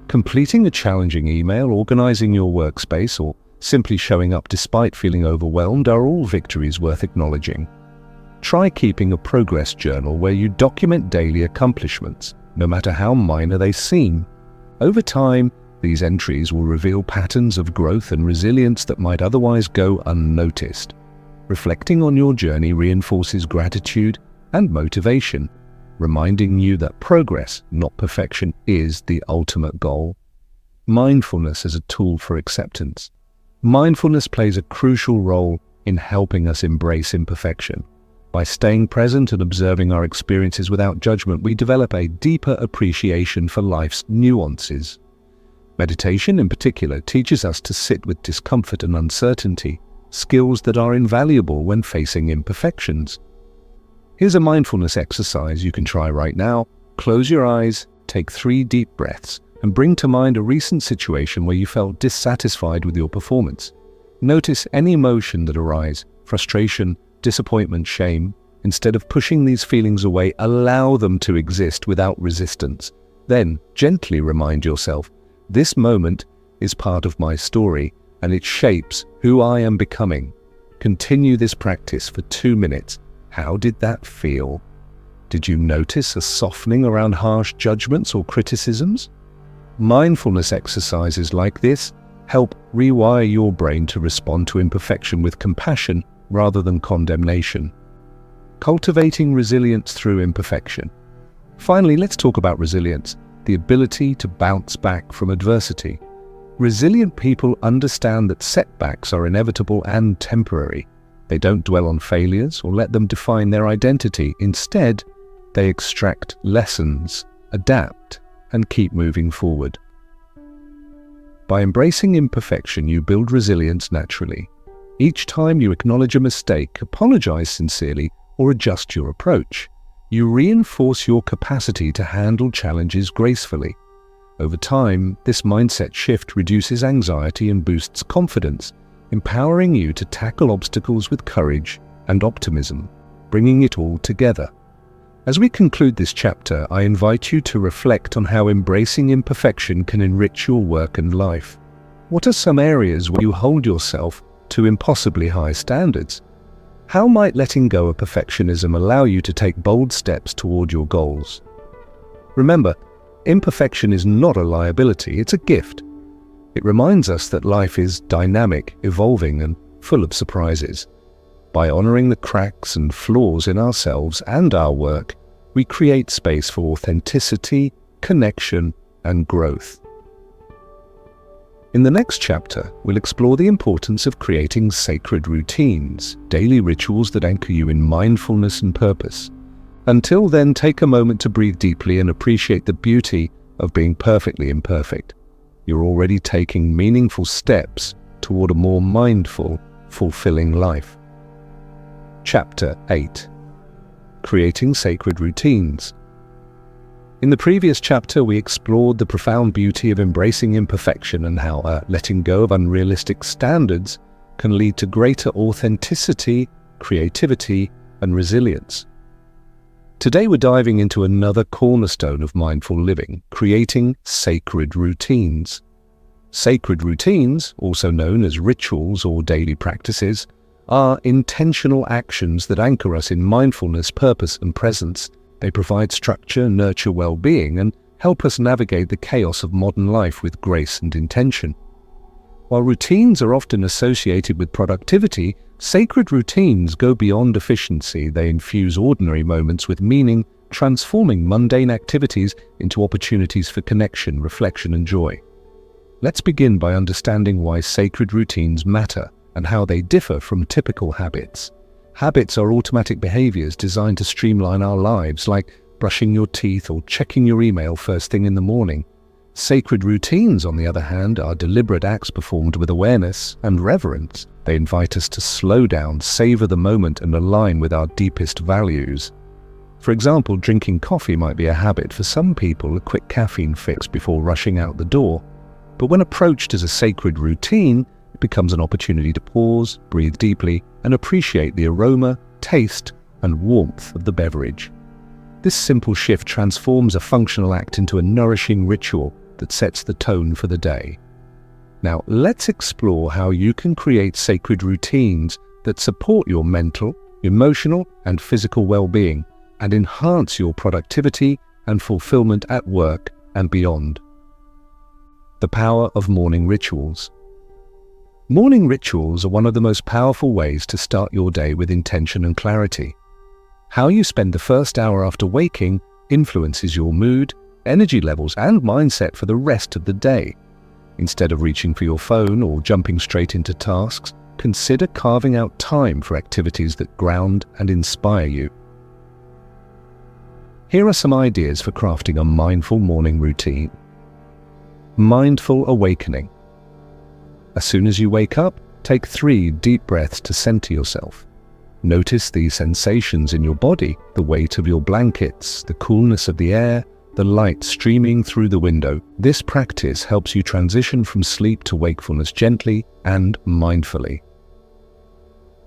Completing a challenging email, organizing your workspace, or simply showing up despite feeling overwhelmed are all victories worth acknowledging. Try keeping a progress journal where you document daily accomplishments, no matter how minor they seem. Over time, these entries will reveal patterns of growth and resilience that might otherwise go unnoticed. Reflecting on your journey reinforces gratitude and motivation, reminding you that progress, not perfection, is the ultimate goal. Mindfulness as a tool for acceptance. Mindfulness plays a crucial role in helping us embrace imperfection. By staying present and observing our experiences without judgment, we develop a deeper appreciation for life's nuances. Meditation, in particular, teaches us to sit with discomfort and uncertainty, skills that are invaluable when facing imperfections. Here's a mindfulness exercise you can try right now. Close your eyes, take 3 deep breaths, and bring to mind a recent situation where you felt dissatisfied with your performance. Notice any emotion that arises: frustration, disappointment, shame. Instead of pushing these feelings away, allow them to exist without resistance. Then, gently remind yourself, this moment is part of my story, and it shapes who I am becoming. Continue this practice for 2 minutes. How did that feel? Did you notice a softening around harsh judgments or criticisms? Mindfulness exercises like this help rewire your brain to respond to imperfection with compassion rather than condemnation. Cultivating resilience through imperfection. Finally, let's talk about resilience, the ability to bounce back from adversity. Resilient people understand that setbacks are inevitable and temporary. They don't dwell on failures or let them define their identity. Instead, they extract lessons, adapt, and keep moving forward. By embracing imperfection, you build resilience naturally. Each time you acknowledge a mistake, apologize sincerely, or adjust your approach, you reinforce your capacity to handle challenges gracefully. Over time, this mindset shift reduces anxiety and boosts confidence, empowering you to tackle obstacles with courage and optimism, bringing it all together. As we conclude this chapter, I invite you to reflect on how embracing imperfection can enrich your work and life. What are some areas where you hold yourself to impossibly high standards? How might letting go of perfectionism allow you to take bold steps toward your goals? Remember, imperfection is not a liability, it's a gift. It reminds us that life is dynamic, evolving, and full of surprises. By honoring the cracks and flaws in ourselves and our work, we create space for authenticity, connection, and growth. In the next chapter, we'll explore the importance of creating sacred routines, daily rituals that anchor you in mindfulness and purpose. Until then, take a moment to breathe deeply and appreciate the beauty of being perfectly imperfect. You're already taking meaningful steps toward a more mindful, fulfilling life. Chapter 8. Creating Sacred Routines. In the previous chapter, we explored the profound beauty of embracing imperfection and how letting go of unrealistic standards can lead to greater authenticity, creativity, and resilience. Today we're diving into another cornerstone of mindful living, creating sacred routines. Sacred routines, also known as rituals or daily practices, are intentional actions that anchor us in mindfulness, purpose, and presence. They provide structure, nurture well-being, and help us navigate the chaos of modern life with grace and intention. While routines are often associated with productivity, sacred routines go beyond efficiency. They infuse ordinary moments with meaning, transforming mundane activities into opportunities for connection, reflection, and joy. Let's begin by understanding why sacred routines matter and how they differ from typical habits. Habits are automatic behaviors designed to streamline our lives, like brushing your teeth or checking your email first thing in the morning. Sacred routines, on the other hand, are deliberate acts performed with awareness and reverence. They invite us to slow down, savor the moment, and align with our deepest values. For example, drinking coffee might be a habit for some people, a quick caffeine fix before rushing out the door. But when approached as a sacred routine, it becomes an opportunity to pause, breathe deeply, and appreciate the aroma, taste, and warmth of the beverage. This simple shift transforms a functional act into a nourishing ritual that sets the tone for the day. Now, let's explore how you can create sacred routines that support your mental, emotional, and physical well-being and enhance your productivity and fulfillment at work and beyond. The power of morning rituals. Morning rituals are one of the most powerful ways to start your day with intention and clarity. How you spend the first hour after waking influences your mood, energy levels, and mindset for the rest of the day. Instead of reaching for your phone or jumping straight into tasks, consider carving out time for activities that ground and inspire you. Here are some ideas for crafting a mindful morning routine. Mindful awakening. As soon as you wake up, take 3 deep breaths to center yourself. Notice the sensations in your body, the weight of your blankets, the coolness of the air, the light streaming through the window. This practice helps you transition from sleep to wakefulness gently and mindfully.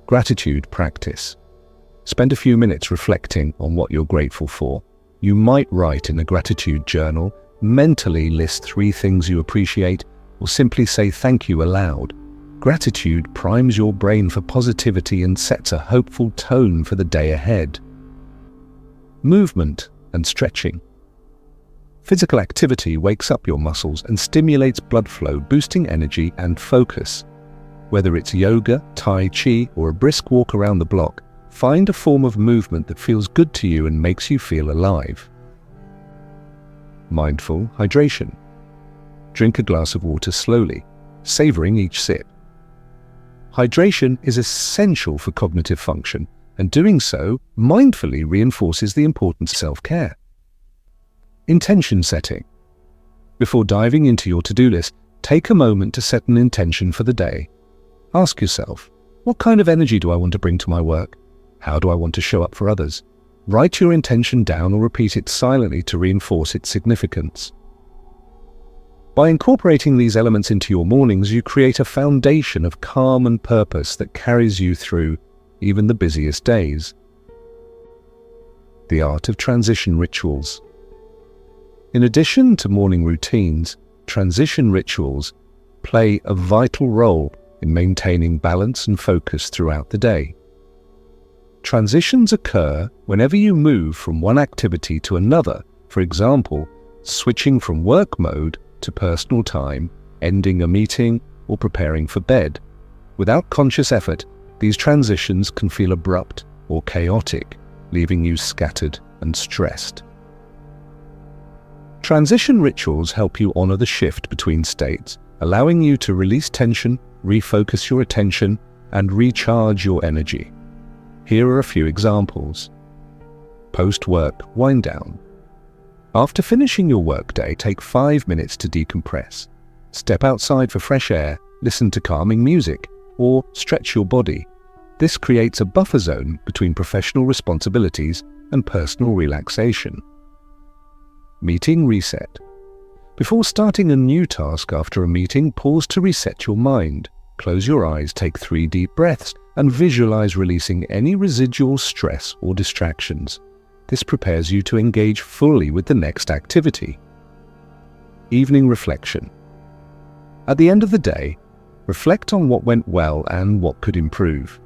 Gratitude practice. Spend a few minutes reflecting on what you're grateful for. You might write in a gratitude journal, mentally list 3 things you appreciate, or simply say thank you aloud. Gratitude primes your brain for positivity and sets a hopeful tone for the day ahead. Movement and stretching. Physical activity wakes up your muscles and stimulates blood flow, boosting energy and focus. Whether it's yoga, tai chi, or a brisk walk around the block, find a form of movement that feels good to you and makes you feel alive. Mindful hydration. Drink a glass of water slowly, savoring each sip. Hydration is essential for cognitive function, and doing so mindfully reinforces the importance of self-care. Intention setting. Before diving into your to-do list, take a moment to set an intention for the day. Ask yourself, what kind of energy do I want to bring to my work? How do I want to show up for others? Write your intention down or repeat it silently to reinforce its significance. By incorporating these elements into your mornings, you create a foundation of calm and purpose that carries you through even the busiest days. The art of transition rituals. In addition to morning routines, transition rituals play a vital role in maintaining balance and focus throughout the day. Transitions occur whenever you move from one activity to another, for example, switching from work mode to personal time, ending a meeting, or preparing for bed. Without conscious effort, these transitions can feel abrupt or chaotic, leaving you scattered and stressed. Transition rituals help you honor the shift between states, allowing you to release tension, refocus your attention, and recharge your energy. Here are a few examples. Post-work wind down. After finishing your workday, take 5 minutes to decompress. Step outside for fresh air, listen to calming music, or stretch your body. This creates a buffer zone between professional responsibilities and personal relaxation. Meeting reset. Before starting a new task after a meeting, pause to reset your mind. Close your eyes, take 3 deep breaths, and visualize releasing any residual stress or distractions. This prepares you to engage fully with the next activity. Evening reflection. At the end of the day, reflect on what went well and what could improve.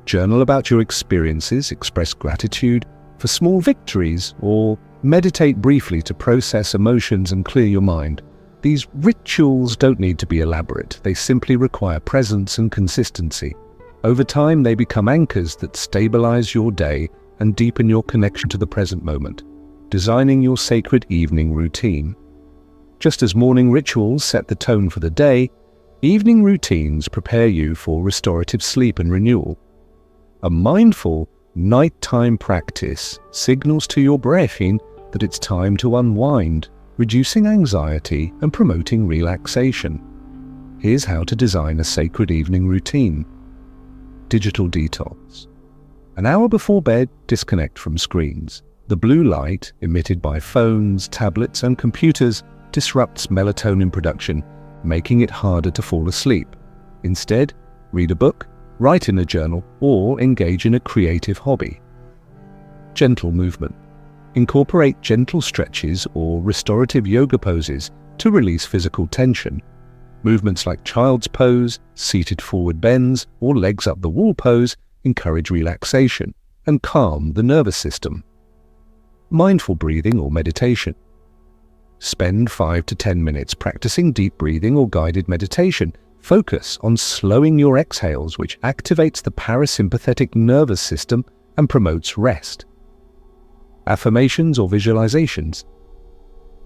Journal about your experiences, express gratitude for small victories, or meditate briefly to process emotions and clear your mind. These rituals don't need to be elaborate. They simply require presence and consistency. Over time, they become anchors that stabilize your day and deepen your connection to the present moment, designing your sacred evening routine. Just as morning rituals set the tone for the day, evening routines prepare you for restorative sleep and renewal. A mindful nighttime practice signals to your brain that it's time to unwind, reducing anxiety and promoting relaxation. Here's how to design a sacred evening routine. Digital detox. An hour before bed, disconnect from screens. The blue light emitted by phones, tablets, and computers disrupts melatonin production, making it harder to fall asleep. Instead, read a book, write in a journal, or engage in a creative hobby. Gentle movement. Incorporate gentle stretches or restorative yoga poses to release physical tension. Movements like child's pose, seated forward bends, or legs up the wall pose encourage relaxation and calm the nervous system. Mindful breathing or meditation. Spend 5 to 10 minutes practicing deep breathing or guided meditation. Focus on slowing your exhales, which activates the parasympathetic nervous system and promotes rest. Affirmations or visualizations.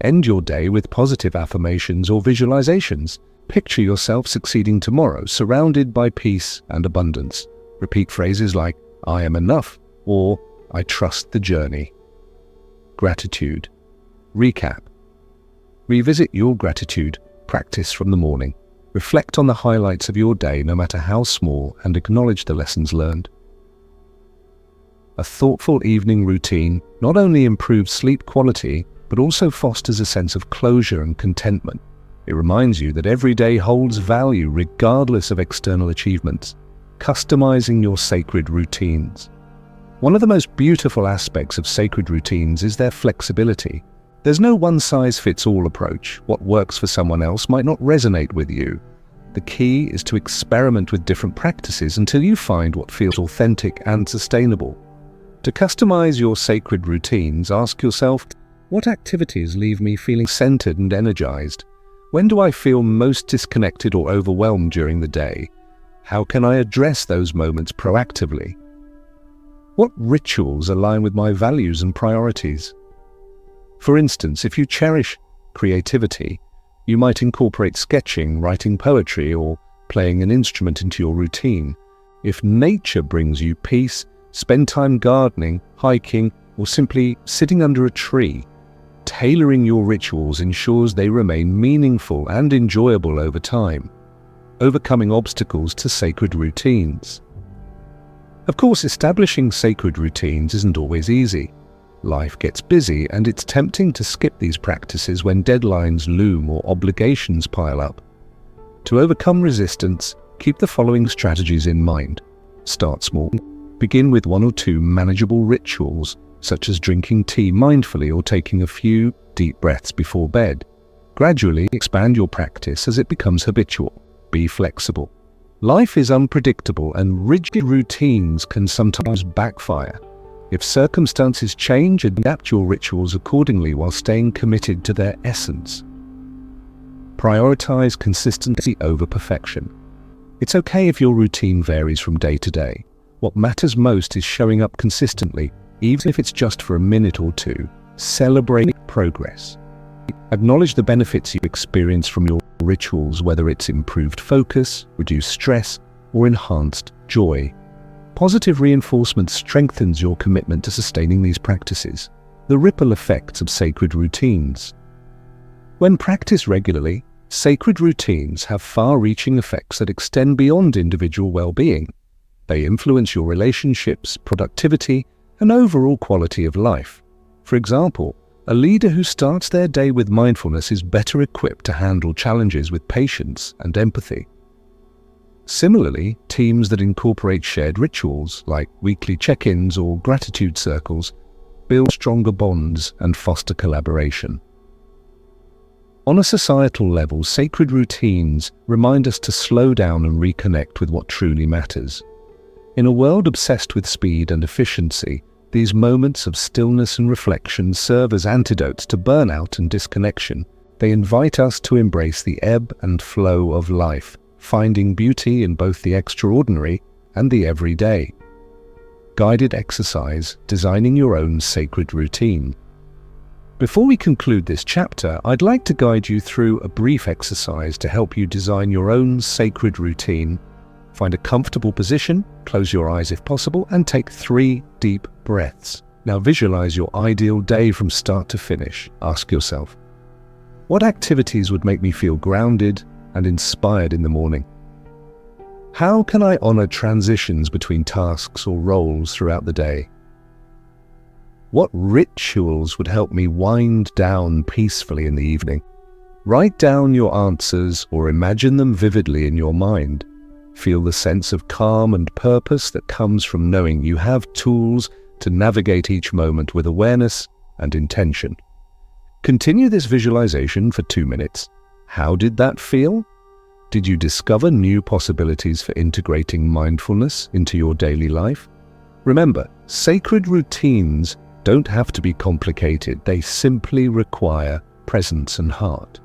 End your day with positive affirmations or visualizations. Picture yourself succeeding tomorrow, surrounded by peace and abundance. Repeat phrases like, "I am enough," or "I trust the journey." Gratitude. Recap. Revisit your gratitude practice from the morning. Reflect on the highlights of your day, no matter how small, and acknowledge the lessons learned. A thoughtful evening routine not only improves sleep quality, but also fosters a sense of closure and contentment. It reminds you that every day holds value regardless of external achievements. Customizing your sacred routines. One of the most beautiful aspects of sacred routines is their flexibility. There's no one-size-fits-all approach. What works for someone else might not resonate with you. The key is to experiment with different practices until you find what feels authentic and sustainable. To customize your sacred routines, ask yourself, what activities leave me feeling centered and energized? When do I feel most disconnected or overwhelmed during the day? How can I address those moments proactively? What rituals align with my values and priorities? For instance, if you cherish creativity, you might incorporate sketching, writing poetry, or playing an instrument into your routine. If nature brings you peace, spend time gardening, hiking, or simply sitting under a tree. Tailoring your rituals ensures they remain meaningful and enjoyable over time, overcoming obstacles to sacred routines. Of course, establishing sacred routines isn't always easy. Life gets busy, and it's tempting to skip these practices when deadlines loom or obligations pile up. To overcome resistance, keep the following strategies in mind. Start small. Begin with 1 or 2 manageable rituals, such as drinking tea mindfully or taking a few deep breaths before bed. Gradually expand your practice as it becomes habitual. Be flexible. Life is unpredictable, and rigid routines can sometimes backfire. If circumstances change, adapt your rituals accordingly while staying committed to their essence. Prioritize consistency over perfection. It's okay if your routine varies from day to day. What matters most is showing up consistently, even if it's just for a minute or two. Celebrate progress. Acknowledge the benefits you experience from your rituals, whether it's improved focus, reduced stress, or enhanced joy. Positive reinforcement strengthens your commitment to sustaining these practices. The ripple effects of sacred routines. When practiced regularly, sacred routines have far-reaching effects that extend beyond individual well-being. They influence your relationships, productivity, and overall quality of life. For example, a leader who starts their day with mindfulness is better equipped to handle challenges with patience and empathy. Similarly, teams that incorporate shared rituals like weekly check-ins or gratitude circles build stronger bonds and foster collaboration. On a societal level, sacred routines remind us to slow down and reconnect with what truly matters. In a world obsessed with speed and efficiency, these moments of stillness and reflection serve as antidotes to burnout and disconnection. They invite us to embrace the ebb and flow of life, finding beauty in both the extraordinary and the everyday. Guided exercise, designing your own sacred routine. Before we conclude this chapter, I'd like to guide you through a brief exercise to help you design your own sacred routine. Find a comfortable position, close your eyes if possible, and take 3 deep breaths. Now visualize your ideal day from start to finish. Ask yourself, what activities would make me feel grounded and inspired in the morning? How can I honor transitions between tasks or roles throughout the day? What rituals would help me wind down peacefully in the evening? Write down your answers or imagine them vividly in your mind. Feel the sense of calm and purpose that comes from knowing you have tools to navigate each moment with awareness and intention. Continue this visualization for 2 minutes. How did that feel? Did you discover new possibilities for integrating mindfulness into your daily life? Remember, sacred routines don't have to be complicated. They simply require presence and heart.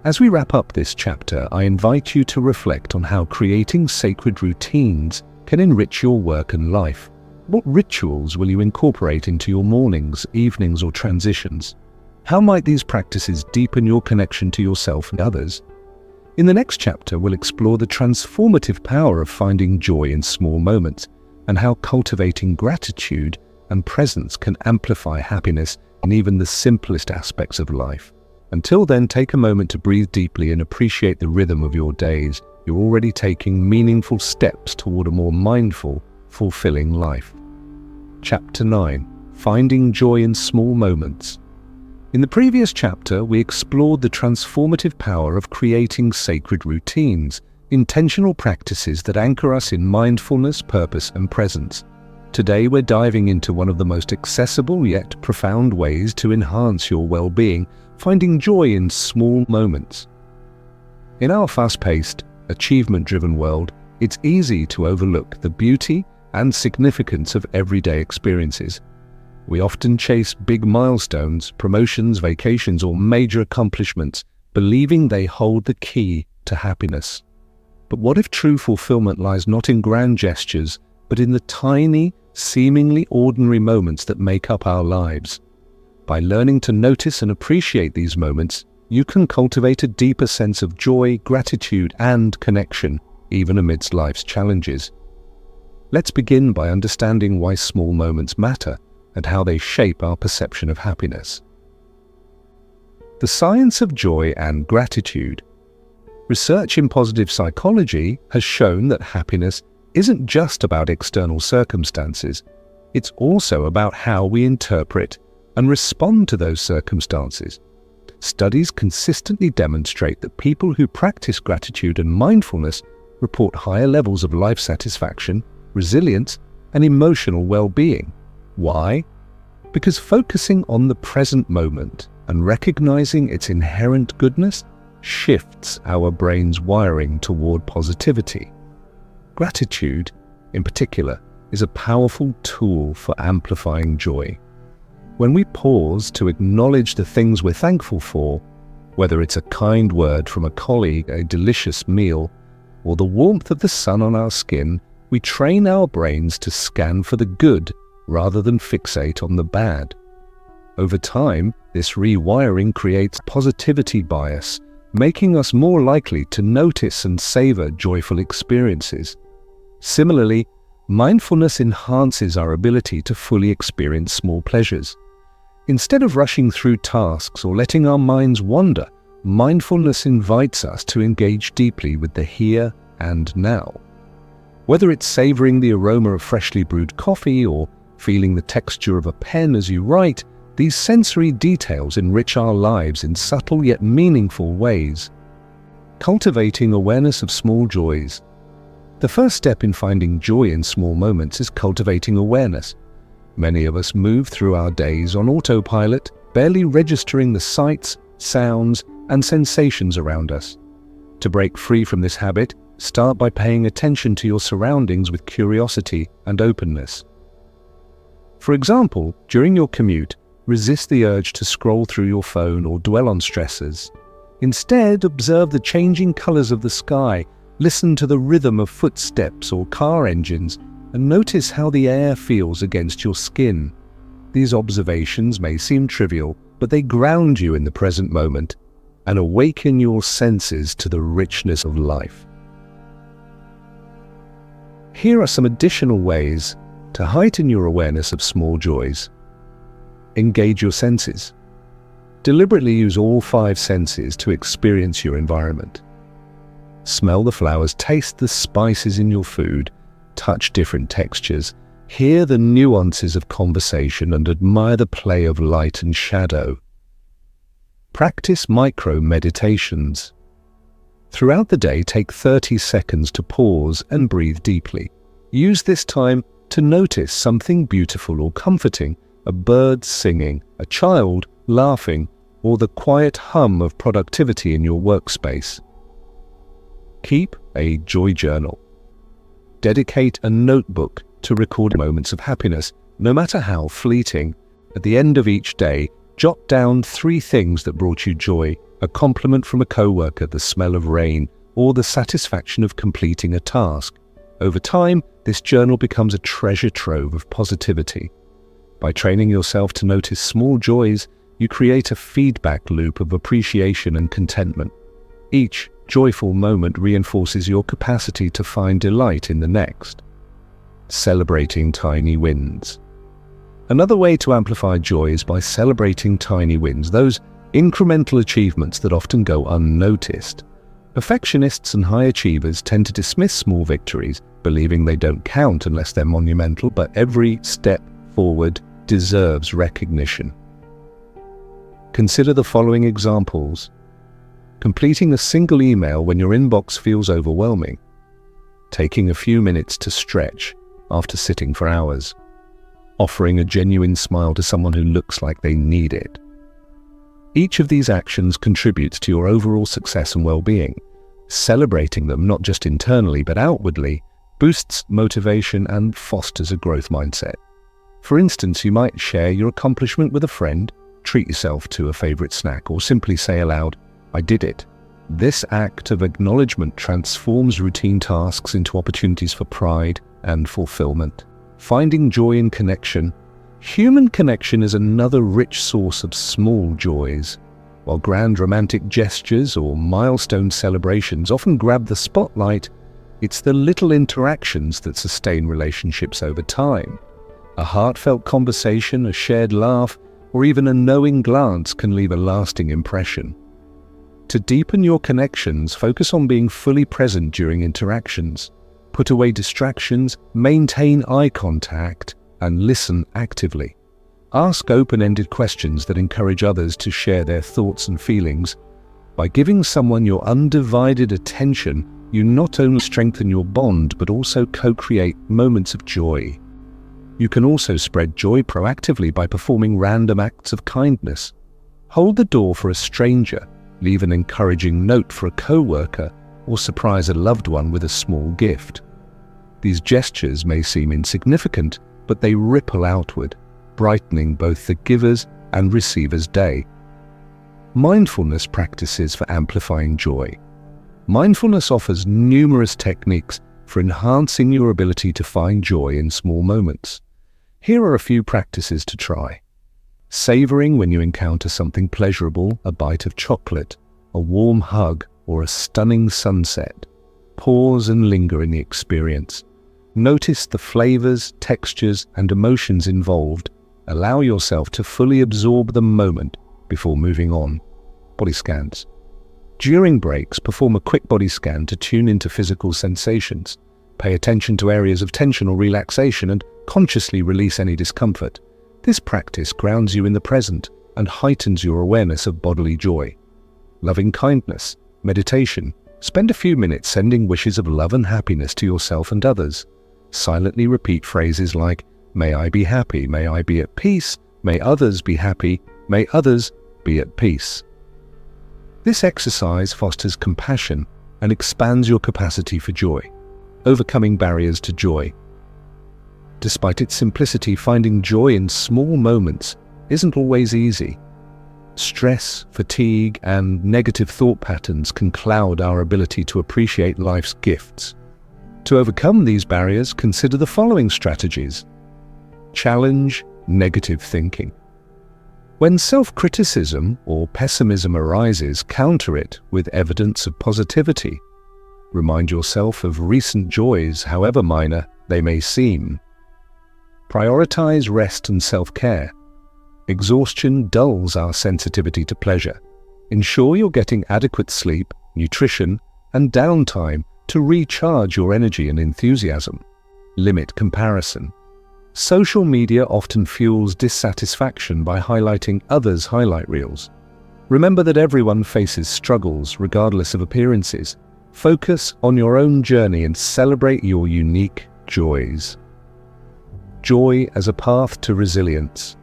As we wrap up this chapter, I invite you to reflect on how creating sacred routines can enrich your work and life. What rituals will you incorporate into your mornings, evenings, or transitions? How might these practices deepen your connection to yourself and others? In the next chapter, we'll explore the transformative power of finding joy in small moments and how cultivating gratitude and presence can amplify happiness in even the simplest aspects of life. Until then, take a moment to breathe deeply and appreciate the rhythm of your days. You're already taking meaningful steps toward a more mindful, fulfilling life. Chapter 9. Finding Joy in Small Moments. In the previous chapter, we explored the transformative power of creating sacred routines, intentional practices that anchor us in mindfulness, purpose, and presence. Today, we're diving into one of the most accessible yet profound ways to enhance your well-being, finding joy in small moments. In our fast-paced, achievement-driven world, it's easy to overlook the beauty and significance of everyday experiences. We often chase big milestones, promotions, vacations, or major accomplishments, believing they hold the key to happiness. But what if true fulfillment lies not in grand gestures, but in the tiny, seemingly ordinary moments that make up our lives? By learning to notice and appreciate these moments, you can cultivate a deeper sense of joy, gratitude, and connection, even amidst life's challenges. Let's begin by understanding why small moments matter and how they shape our perception of happiness. The science of joy and gratitude. Research in positive psychology has shown that happiness isn't just about external circumstances. It's also about how we interpret and respond to those circumstances. Studies consistently demonstrate that people who practice gratitude and mindfulness report higher levels of life satisfaction, resilience, and emotional well-being. Why? Because focusing on the present moment and recognizing its inherent goodness shifts our brain's wiring toward positivity. Gratitude, in particular, is a powerful tool for amplifying joy. When we pause to acknowledge the things we're thankful for, whether it's a kind word from a colleague, a delicious meal, or the warmth of the sun on our skin, we train our brains to scan for the good rather than fixate on the bad. Over time, this rewiring creates positivity bias, making us more likely to notice and savor joyful experiences. Similarly, mindfulness enhances our ability to fully experience small pleasures. Instead of rushing through tasks or letting our minds wander, mindfulness invites us to engage deeply with the here and now. Whether it's savoring the aroma of freshly brewed coffee or feeling the texture of a pen as you write, these sensory details enrich our lives in subtle yet meaningful ways. Cultivating awareness of small joys. The first step in finding joy in small moments is cultivating awareness. Many of us move through our days on autopilot, barely registering the sights, sounds, and sensations around us. To break free from this habit, start by paying attention to your surroundings with curiosity and openness. For example, during your commute, resist the urge to scroll through your phone or dwell on stressors. Instead, observe the changing colors of the sky, listen to the rhythm of footsteps or car engines, and notice how the air feels against your skin. These observations may seem trivial, but they ground you in the present moment and awaken your senses to the richness of life. Here are some additional ways to heighten your awareness of small joys. Engage your senses. Deliberately use all 5 senses to experience your environment. Smell the flowers, taste the spices in your food, touch different textures, hear the nuances of conversation, and admire the play of light and shadow. Practice micro-meditations. Throughout the day, take 30 seconds to pause and breathe deeply. Use this time to notice something beautiful or comforting, a bird singing, a child laughing, or the quiet hum of productivity in your workspace. Keep a joy journal. Dedicate a notebook to record moments of happiness, no matter how fleeting. At the end of each day, jot down 3 things that brought you joy: a compliment from a coworker, the smell of rain, or the satisfaction of completing a task. Over time, this journal becomes a treasure trove of positivity. By training yourself to notice small joys, you create a feedback loop of appreciation and contentment. Each joyful moment reinforces your capacity to find delight in the next. Celebrating tiny wins. Another way to amplify joy is by celebrating tiny wins, those incremental achievements that often go unnoticed. Perfectionists and high achievers tend to dismiss small victories, believing they don't count unless they're monumental, but every step forward deserves recognition. Consider the following examples. Completing a single email when your inbox feels overwhelming. Taking a few minutes to stretch after sitting for hours. Offering a genuine smile to someone who looks like they need it. Each of these actions contributes to your overall success and well-being. Celebrating them, not just internally but outwardly, boosts motivation and fosters a growth mindset. For instance, you might share your accomplishment with a friend, treat yourself to a favorite snack, or simply say aloud, "I did it." This act of acknowledgement transforms routine tasks into opportunities for pride and fulfillment. Finding joy in connection. Human connection is another rich source of small joys. While grand romantic gestures or milestone celebrations often grab the spotlight, it's the little interactions that sustain relationships over time. A heartfelt conversation, a shared laugh, or even a knowing glance can leave a lasting impression. To deepen your connections, focus on being fully present during interactions. Put away distractions, maintain eye contact, and listen actively. Ask open-ended questions that encourage others to share their thoughts and feelings. By giving someone your undivided attention, you not only strengthen your bond, but also co-create moments of joy. You can also spread joy proactively by performing random acts of kindness. Hold the door for a stranger, leave an encouraging note for a coworker, or surprise a loved one with a small gift. These gestures may seem insignificant, but they ripple outward, brightening both the giver's and receiver's day. Mindfulness practices for amplifying joy. Mindfulness offers numerous techniques for enhancing your ability to find joy in small moments. Here are a few practices to try. Savoring when you encounter something pleasurable, a bite of chocolate, a warm hug, or a stunning sunset. Pause and linger in the experience. Notice the flavors, textures, and emotions involved. Allow yourself to fully absorb the moment before moving on. Body scans. During breaks, perform a quick body scan to tune into physical sensations. Pay attention to areas of tension or relaxation and consciously release any discomfort. This practice grounds you in the present and heightens your awareness of bodily joy. Loving kindness. Meditation. Spend a few minutes sending wishes of love and happiness to yourself and others. Silently repeat phrases like, "May I be happy, may I be at peace, may others be happy, may others be at peace." This exercise fosters compassion and expands your capacity for joy, overcoming barriers to joy. Despite its simplicity, finding joy in small moments isn't always easy. Stress, fatigue, and negative thought patterns can cloud our ability to appreciate life's gifts. To overcome these barriers, consider the following strategies. Challenge negative thinking. When self-criticism or pessimism arises, counter it with evidence of positivity. Remind yourself of recent joys, however minor they may seem. Prioritize rest and self-care. Exhaustion dulls our sensitivity to pleasure. Ensure you're getting adequate sleep, nutrition, and downtime to recharge your energy and enthusiasm. Limit comparison. Social media often fuels dissatisfaction by highlighting others' highlight reels. Remember that everyone faces struggles regardless of appearances. Focus on your own journey and celebrate your unique joys. Joy as a path to resilience.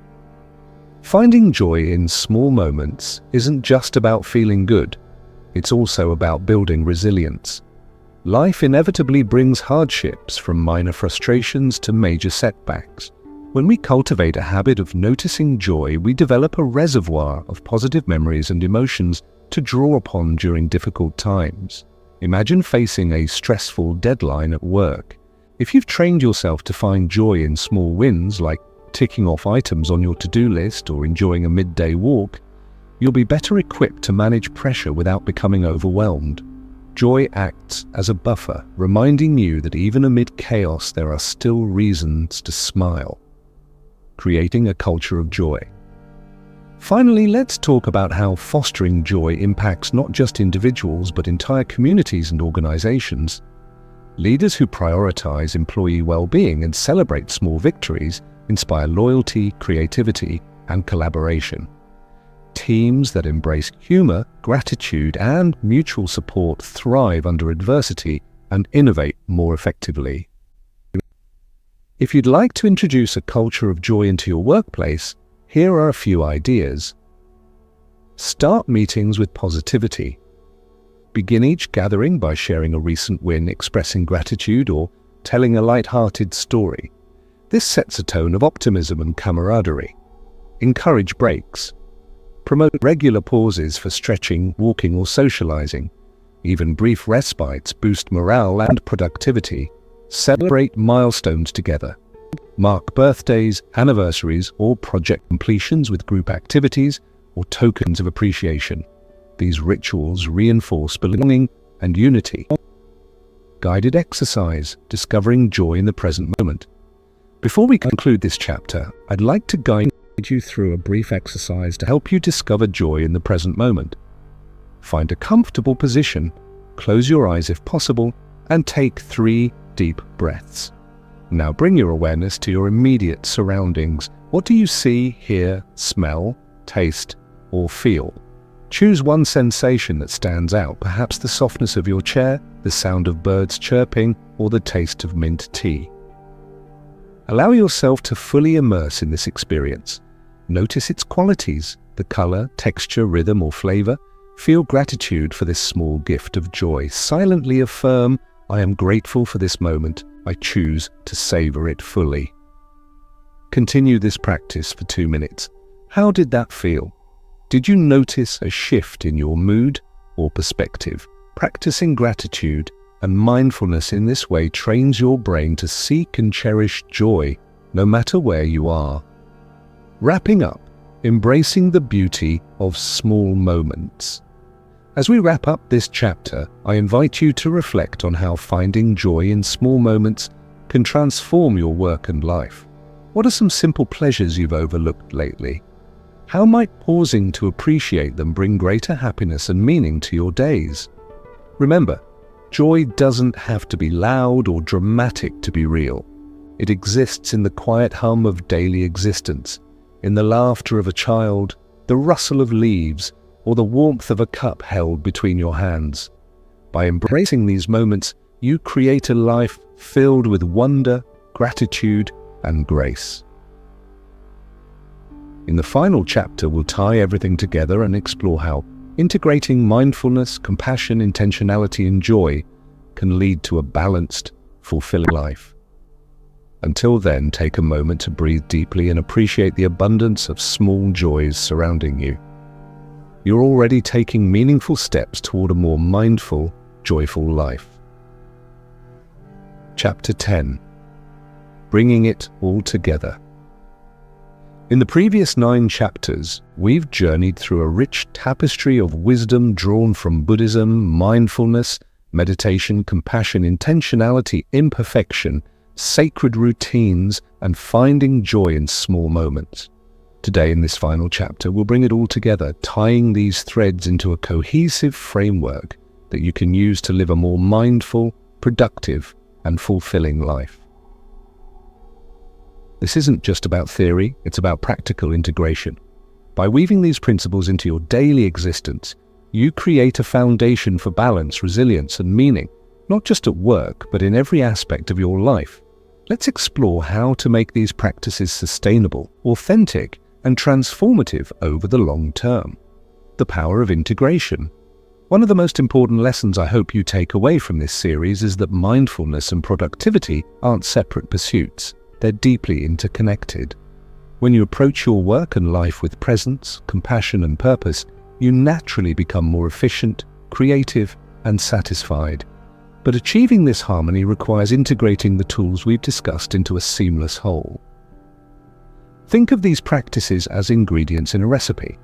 Finding joy in small moments isn't just about feeling good, it's also about building resilience. Life inevitably brings hardships, from minor frustrations to major setbacks. When we cultivate a habit of noticing joy, we develop a reservoir of positive memories and emotions to draw upon during difficult times. Imagine facing a stressful deadline at work. If you've trained yourself to find joy in small wins, like ticking off items on your to-do list or enjoying a midday walk, you'll be better equipped to manage pressure without becoming overwhelmed. Joy acts as a buffer, reminding you that even amid chaos there are still reasons to smile, creating a culture of joy. Finally, let's talk about how fostering joy impacts not just individuals but entire communities and organizations. Leaders who prioritize employee well-being and celebrate small victories inspire loyalty, creativity, and collaboration. Teams that embrace humor, gratitude, and mutual support thrive under adversity and innovate more effectively. If you'd like to introduce a culture of joy into your workplace, here are a few ideas. Start meetings with positivity. Begin each gathering by sharing a recent win, expressing gratitude, or telling a light-hearted story. This sets a tone of optimism and camaraderie. Encourage breaks. Promote regular pauses for stretching, walking, or socializing. Even brief respites boost morale and productivity. Celebrate milestones together. Mark birthdays, anniversaries, or project completions with group activities or tokens of appreciation. These rituals reinforce belonging and unity. Guided exercise, discovering joy in the present moment. Before we conclude this chapter, I'd like to guide you through a brief exercise to help you discover joy in the present moment. Find a comfortable position, close your eyes if possible, and take 3 deep breaths. Now bring your awareness to your immediate surroundings. What do you see, hear, smell, taste, or feel? Choose one sensation that stands out, perhaps the softness of your chair, the sound of birds chirping, or the taste of mint tea. Allow yourself to fully immerse in this experience. Notice its qualities, the color, texture, rhythm, or flavor. Feel gratitude for this small gift of joy. Silently affirm, "I am grateful for this moment. I choose to savor it fully." Continue this practice for 2 minutes. How did that feel? Did you notice a shift in your mood or perspective? Practicing gratitude and mindfulness in this way trains your brain to seek and cherish joy no matter where you are. Wrapping up, embracing the beauty of small moments. As we wrap up this chapter, I invite you to reflect on how finding joy in small moments can transform your work and life. What are some simple pleasures you've overlooked lately? How might pausing to appreciate them bring greater happiness and meaning to your days? Remember, joy doesn't have to be loud or dramatic to be real. It exists in the quiet hum of daily existence, in the laughter of a child, the rustle of leaves, or the warmth of a cup held between your hands. By embracing these moments, you create a life filled with wonder, gratitude, and grace. In the final chapter, we'll tie everything together and explore how integrating mindfulness, compassion, intentionality, and joy can lead to a balanced, fulfilling life. Until then, take a moment to breathe deeply and appreciate the abundance of small joys surrounding you. You're already taking meaningful steps toward a more mindful, joyful life. Chapter 10. Bringing it all together. In the previous 9 chapters, we've journeyed through a rich tapestry of wisdom drawn from Buddhism, mindfulness, meditation, compassion, intentionality, imperfection, sacred routines, and finding joy in small moments. Today, in this final chapter, we'll bring it all together, tying these threads into a cohesive framework that you can use to live a more mindful, productive, and fulfilling life. This isn't just about theory, it's about practical integration. By weaving these principles into your daily existence, you create a foundation for balance, resilience, and meaning, not just at work, but in every aspect of your life. Let's explore how to make these practices sustainable, authentic, and transformative over the long term. The power of integration. One of the most important lessons I hope you take away from this series is that mindfulness and productivity aren't separate pursuits. They're deeply interconnected. When you approach your work and life with presence, compassion, and purpose, you naturally become more efficient, creative, and satisfied. But achieving this harmony requires integrating the tools we've discussed into a seamless whole. Think of these practices as ingredients in a recipe.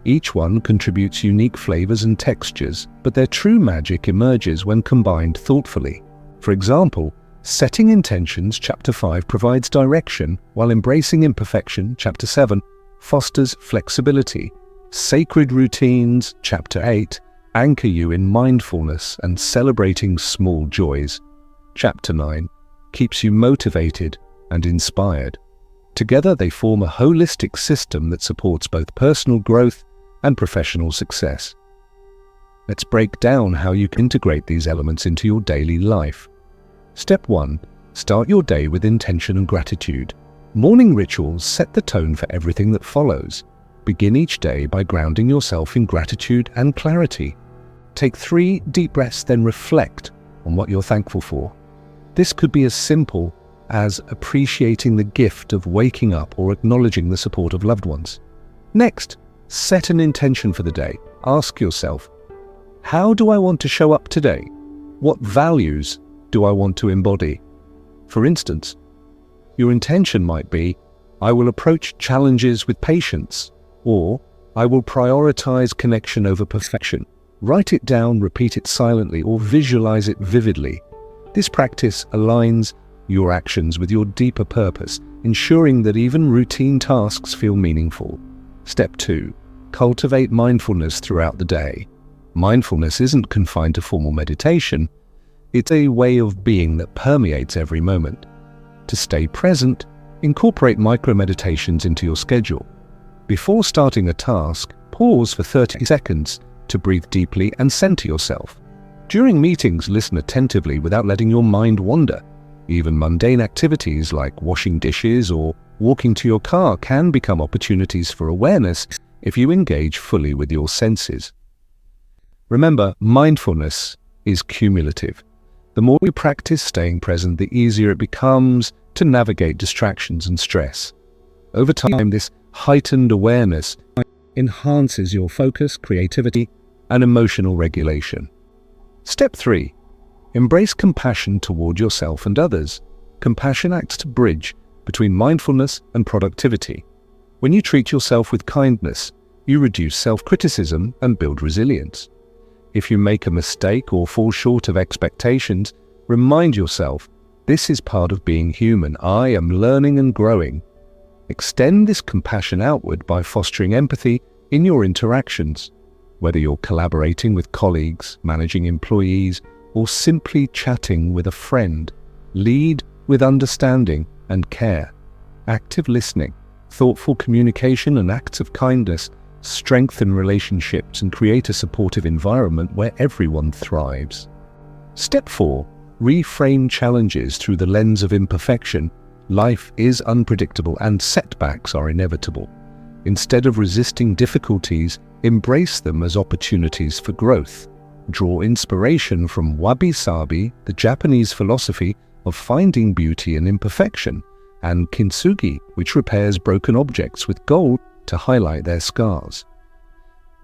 Each one contributes unique flavors and textures, but their true magic emerges when combined thoughtfully. For example, setting intentions, Chapter 5, provides direction, while embracing imperfection, Chapter 7, fosters flexibility. Sacred routines, Chapter 8, anchor you in mindfulness and celebrating small joys. Chapter 9 keeps you motivated and inspired. Together they form a holistic system that supports both personal growth and professional success. Let's break down how you can integrate these elements into your daily life. Step 1. Start your day with intention and gratitude. Morning rituals set the tone for everything that follows. Begin each day by grounding yourself in gratitude and clarity. Take 3 deep breaths, then reflect on what you're thankful for. This could be as simple as appreciating the gift of waking up or acknowledging the support of loved ones. Next, set an intention for the day. Ask yourself, how do I want to show up today? What values do I want to embody? For instance, your intention might be, I will approach challenges with patience, or I will prioritize connection over perfection. Write it down, repeat it silently, or visualize it vividly. This practice aligns your actions with your deeper purpose, ensuring that even routine tasks feel meaningful. Step 2. Cultivate mindfulness throughout the day. Mindfulness isn't confined to formal meditation. It's a way of being that permeates every moment. To stay present, incorporate micro-meditations into your schedule. Before starting a task, pause for 30 seconds to breathe deeply and center yourself. During meetings, listen attentively without letting your mind wander. Even mundane activities like washing dishes or walking to your car can become opportunities for awareness if you engage fully with your senses. Remember, mindfulness is cumulative. The more you practice staying present, the easier it becomes to navigate distractions and stress. Over time, this heightened awareness enhances your focus, creativity, and emotional regulation. Step 3. Embrace compassion toward yourself and others. Compassion acts to bridge between mindfulness and productivity. When you treat yourself with kindness, you reduce self-criticism and build resilience. If you make a mistake or fall short of expectations, remind yourself, this is part of being human. I am learning and growing. Extend this compassion outward by fostering empathy in your interactions. Whether you're collaborating with colleagues, managing employees, or simply chatting with a friend, lead with understanding and care. Active listening, thoughtful communication, and acts of kindness strengthen relationships and create a supportive environment where everyone thrives. Step 4. Reframe challenges through the lens of imperfection. Life is unpredictable and setbacks are inevitable. Instead of resisting difficulties, embrace them as opportunities for growth. Draw inspiration from wabi-sabi, the Japanese philosophy of finding beauty in imperfection, and kintsugi, which repairs broken objects with gold to highlight their scars.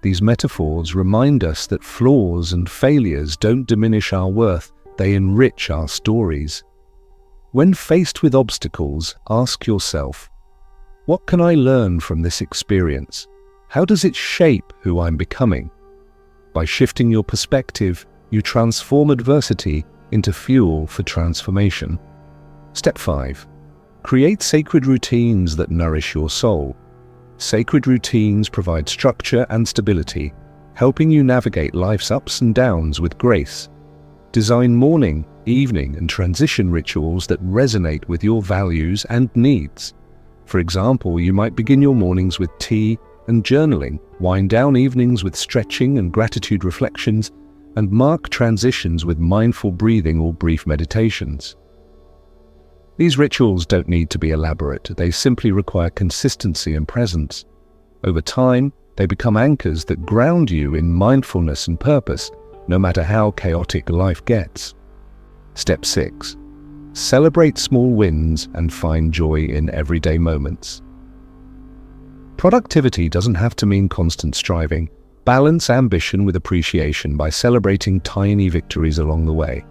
These metaphors remind us that flaws and failures don't diminish our worth, they enrich our stories. When faced with obstacles, ask yourself, what can I learn from this experience? How does it shape who I'm becoming? By shifting your perspective, you transform adversity into fuel for transformation. Step 5. Create sacred routines that nourish your soul. Sacred routines provide structure and stability, helping you navigate life's ups and downs with grace. Design morning, evening, and transition rituals that resonate with your values and needs. For example, you might begin your mornings with tea and journaling, wind down evenings with stretching and gratitude reflections, and mark transitions with mindful breathing or brief meditations. These rituals don't need to be elaborate, they simply require consistency and presence. Over time, they become anchors that ground you in mindfulness and purpose, no matter how chaotic life gets. Step 6. Celebrate small wins and find joy in everyday moments. Productivity doesn't have to mean constant striving. Balance ambition with appreciation by celebrating tiny victories along the way.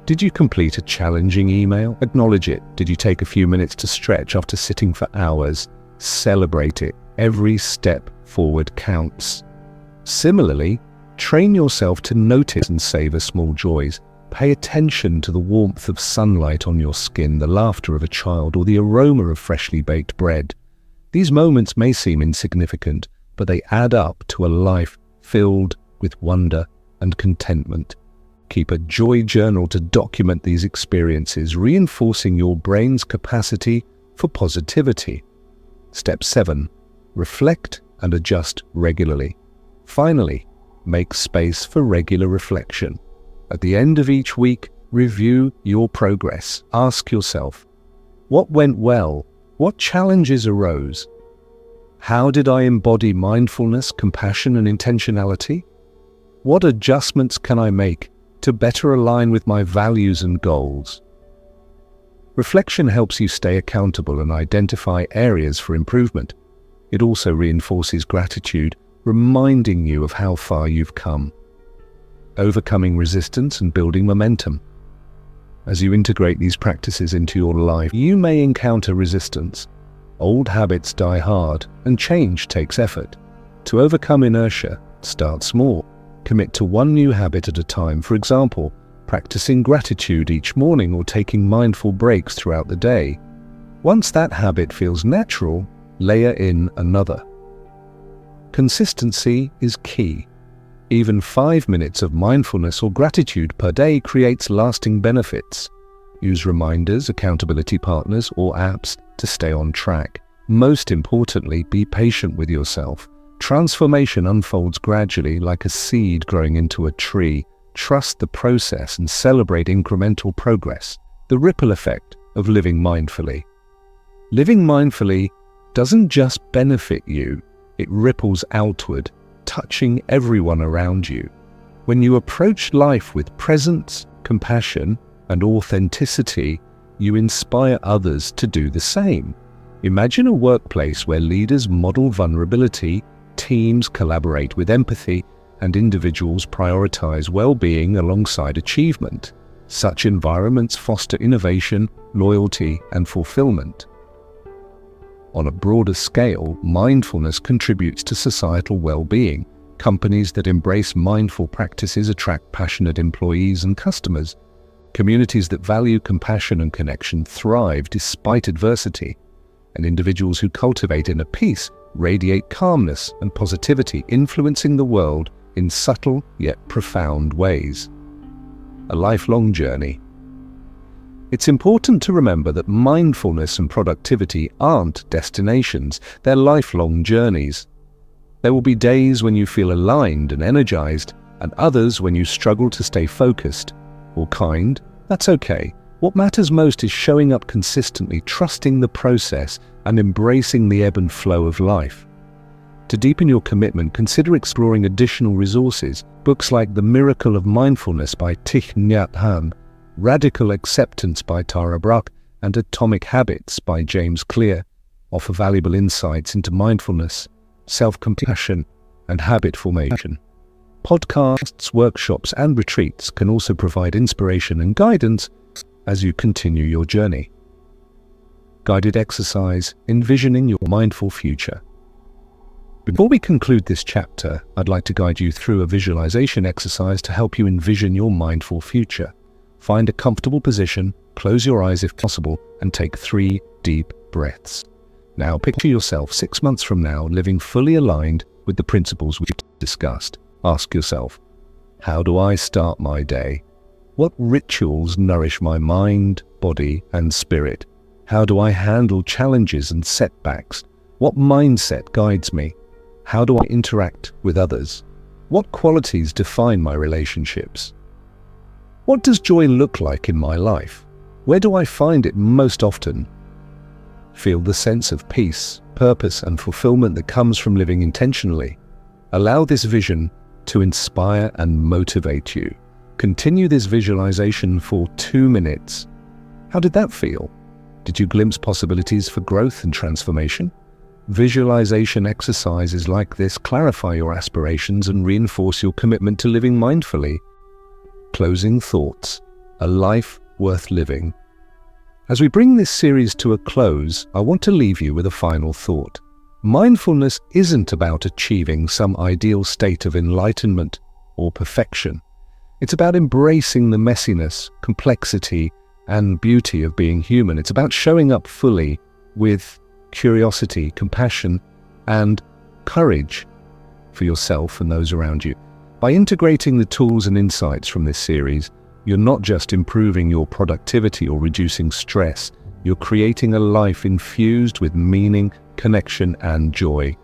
Did you complete a challenging email? Acknowledge it. Did you take a few minutes to stretch after sitting for hours? Celebrate it. Every step forward counts. Similarly, train yourself to notice and savor small joys. Pay attention to the warmth of sunlight on your skin, the laughter of a child, or the aroma of freshly baked bread. These moments may seem insignificant, but they add up to a life filled with wonder and contentment. Keep a joy journal to document these experiences, reinforcing your brain's capacity for positivity. Step 7. Reflect and adjust regularly. Finally, make space for regular reflection. At the end of each week, review your progress. Ask yourself, what went well? What challenges arose? How did I embody mindfulness, compassion, and intentionality? What adjustments can I make to better align with my values and goals? Reflection helps you stay accountable and identify areas for improvement. It also reinforces gratitude, reminding you of how far you've come. Overcoming resistance and building momentum. As you integrate these practices into your life, you may encounter resistance. Old habits die hard, and change takes effort. To overcome inertia, start small. Commit to one new habit at a time. For example, practicing gratitude each morning or taking mindful breaks throughout the day. Once that habit feels natural, layer in another. Consistency is key. Even 5 minutes of mindfulness or gratitude per day creates lasting benefits. Use reminders, accountability partners, or apps to stay on track. Most importantly, be patient with yourself. Transformation unfolds gradually like a seed growing into a tree. Trust the process and celebrate incremental progress. The ripple effect of living mindfully. Living mindfully doesn't just benefit you, it ripples outward, touching everyone around you. When you approach life with presence, compassion, and authenticity, you inspire others to do the same. Imagine a workplace where leaders model vulnerability, teams collaborate with empathy, and individuals prioritize well-being alongside achievement. Such environments foster innovation, loyalty, and fulfillment. On a broader scale, mindfulness contributes to societal well-being. Companies that embrace mindful practices attract passionate employees and customers. Communities that value compassion and connection thrive despite adversity. And individuals who cultivate inner peace radiate calmness and positivity, influencing the world in subtle yet profound ways. A lifelong journey. It's important to remember that mindfulness and productivity aren't destinations, they're lifelong journeys. There will be days when you feel aligned and energized, and others when you struggle to stay focused or kind. That's okay. What matters most is showing up consistently, trusting the process, and embracing the ebb and flow of life. To deepen your commitment, consider exploring additional resources. Books like The Miracle of Mindfulness by Thich Nhat Hanh, Radical Acceptance by Tara Brach, and Atomic Habits by James Clear offer valuable insights into mindfulness, self-compassion, and habit formation. Podcasts, workshops, and retreats can also provide inspiration and guidance as you continue your journey. Guided exercise, envisioning your mindful future. Before we conclude this chapter, I'd like to guide you through a visualization exercise to help you envision your mindful future. Find a comfortable position, close your eyes if possible, and take 3 deep breaths. Now picture yourself 6 months from now living fully aligned with the principles we've discussed. Ask yourself, how do I start my day? What rituals nourish my mind, body, and spirit? How do I handle challenges and setbacks? What mindset guides me? How do I interact with others? What qualities define my relationships? What does joy look like in my life? Where do I find it most often? Feel the sense of peace, purpose, and fulfillment that comes from living intentionally. Allow this vision to inspire and motivate you. Continue this visualization for 2 minutes. How did that feel? Did you glimpse possibilities for growth and transformation? Visualization exercises like this clarify your aspirations and reinforce your commitment to living mindfully. Closing thoughts. A life worth living. As we bring this series to a close, I want to leave you with a final thought. Mindfulness isn't about achieving some ideal state of enlightenment or perfection. It's about embracing the messiness, complexity, and beauty of being human. It's about showing up fully with curiosity, compassion, and courage for yourself and those around you. By integrating the tools and insights from this series, you're not just improving your productivity or reducing stress, you're creating a life infused with meaning, connection, and joy.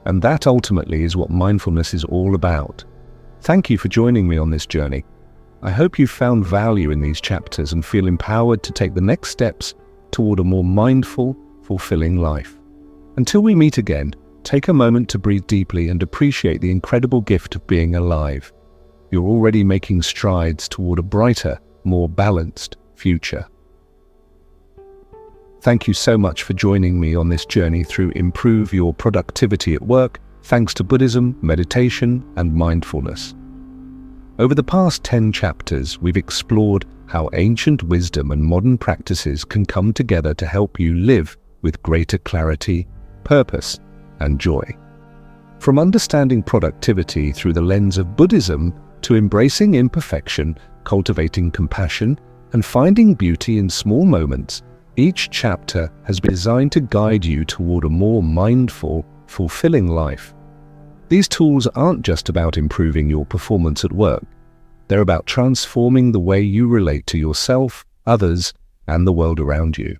And that ultimately is what mindfulness is all about. Thank you for joining me on this journey. I hope you found value in these chapters and feel empowered to take the next steps toward a more mindful, fulfilling life. Until we meet again, take a moment to breathe deeply and appreciate the incredible gift of being alive. You're already making strides toward a brighter, more balanced future. Thank you so much for joining me on this journey through improve your productivity at work, thanks to Buddhism, meditation, and mindfulness. Over the past 10 chapters, we've explored how ancient wisdom and modern practices can come together to help you live with greater clarity, purpose, and joy. From understanding productivity through the lens of Buddhism to embracing imperfection, cultivating compassion, and finding beauty in small moments, each chapter has been designed to guide you toward a more mindful, fulfilling life. These tools aren't just about improving your performance at work. They're about transforming the way you relate to yourself, others, and the world around you.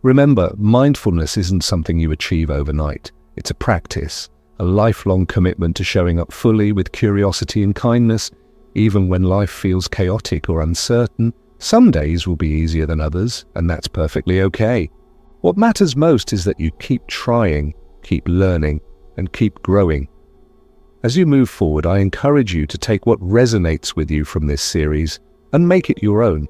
Remember, mindfulness isn't something you achieve overnight. It's a practice, a lifelong commitment to showing up fully with curiosity and kindness, even when life feels chaotic or uncertain. Some days will be easier than others, and that's perfectly okay. What matters most is that you keep trying, keep learning, and keep growing. As you move forward, I encourage you to take what resonates with you from this series and make it your own.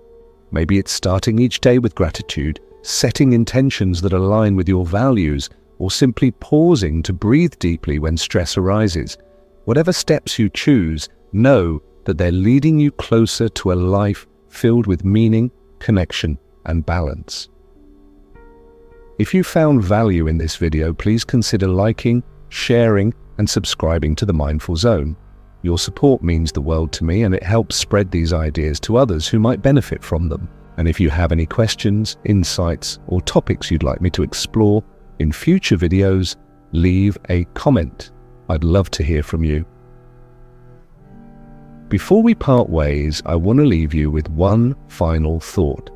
Maybe it's starting each day with gratitude, setting intentions that align with your values, or simply pausing to breathe deeply when stress arises. Whatever steps you choose, know that they're leading you closer to a life filled with meaning, connection, and balance. If you found value in this video, please consider liking, sharing, and subscribing to the Mindful Zone. Your support means the world to me, and it helps spread these ideas to others who might benefit from them. And if you have any questions, insights, or topics you'd like me to explore in future videos, leave a comment. I'd love to hear from you. Before we part ways, I want to leave you with one final thought.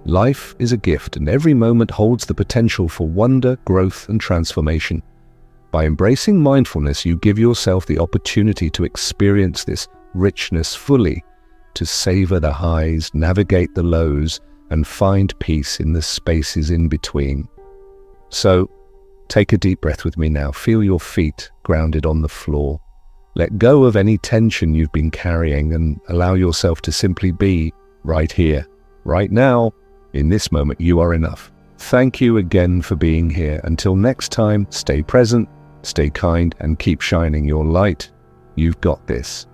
Life is a gift, and every moment holds the potential for wonder, growth, and transformation. By embracing mindfulness, you give yourself the opportunity to experience this richness fully, to savor the highs, navigate the lows, and find peace in the spaces in between. So, take a deep breath with me now. Feel your feet grounded on the floor. Let go of any tension you've been carrying and allow yourself to simply be right here, right now. In this moment, you are enough. Thank you again for being here. Until next time, stay present, stay kind, and keep shining your light. You've got this.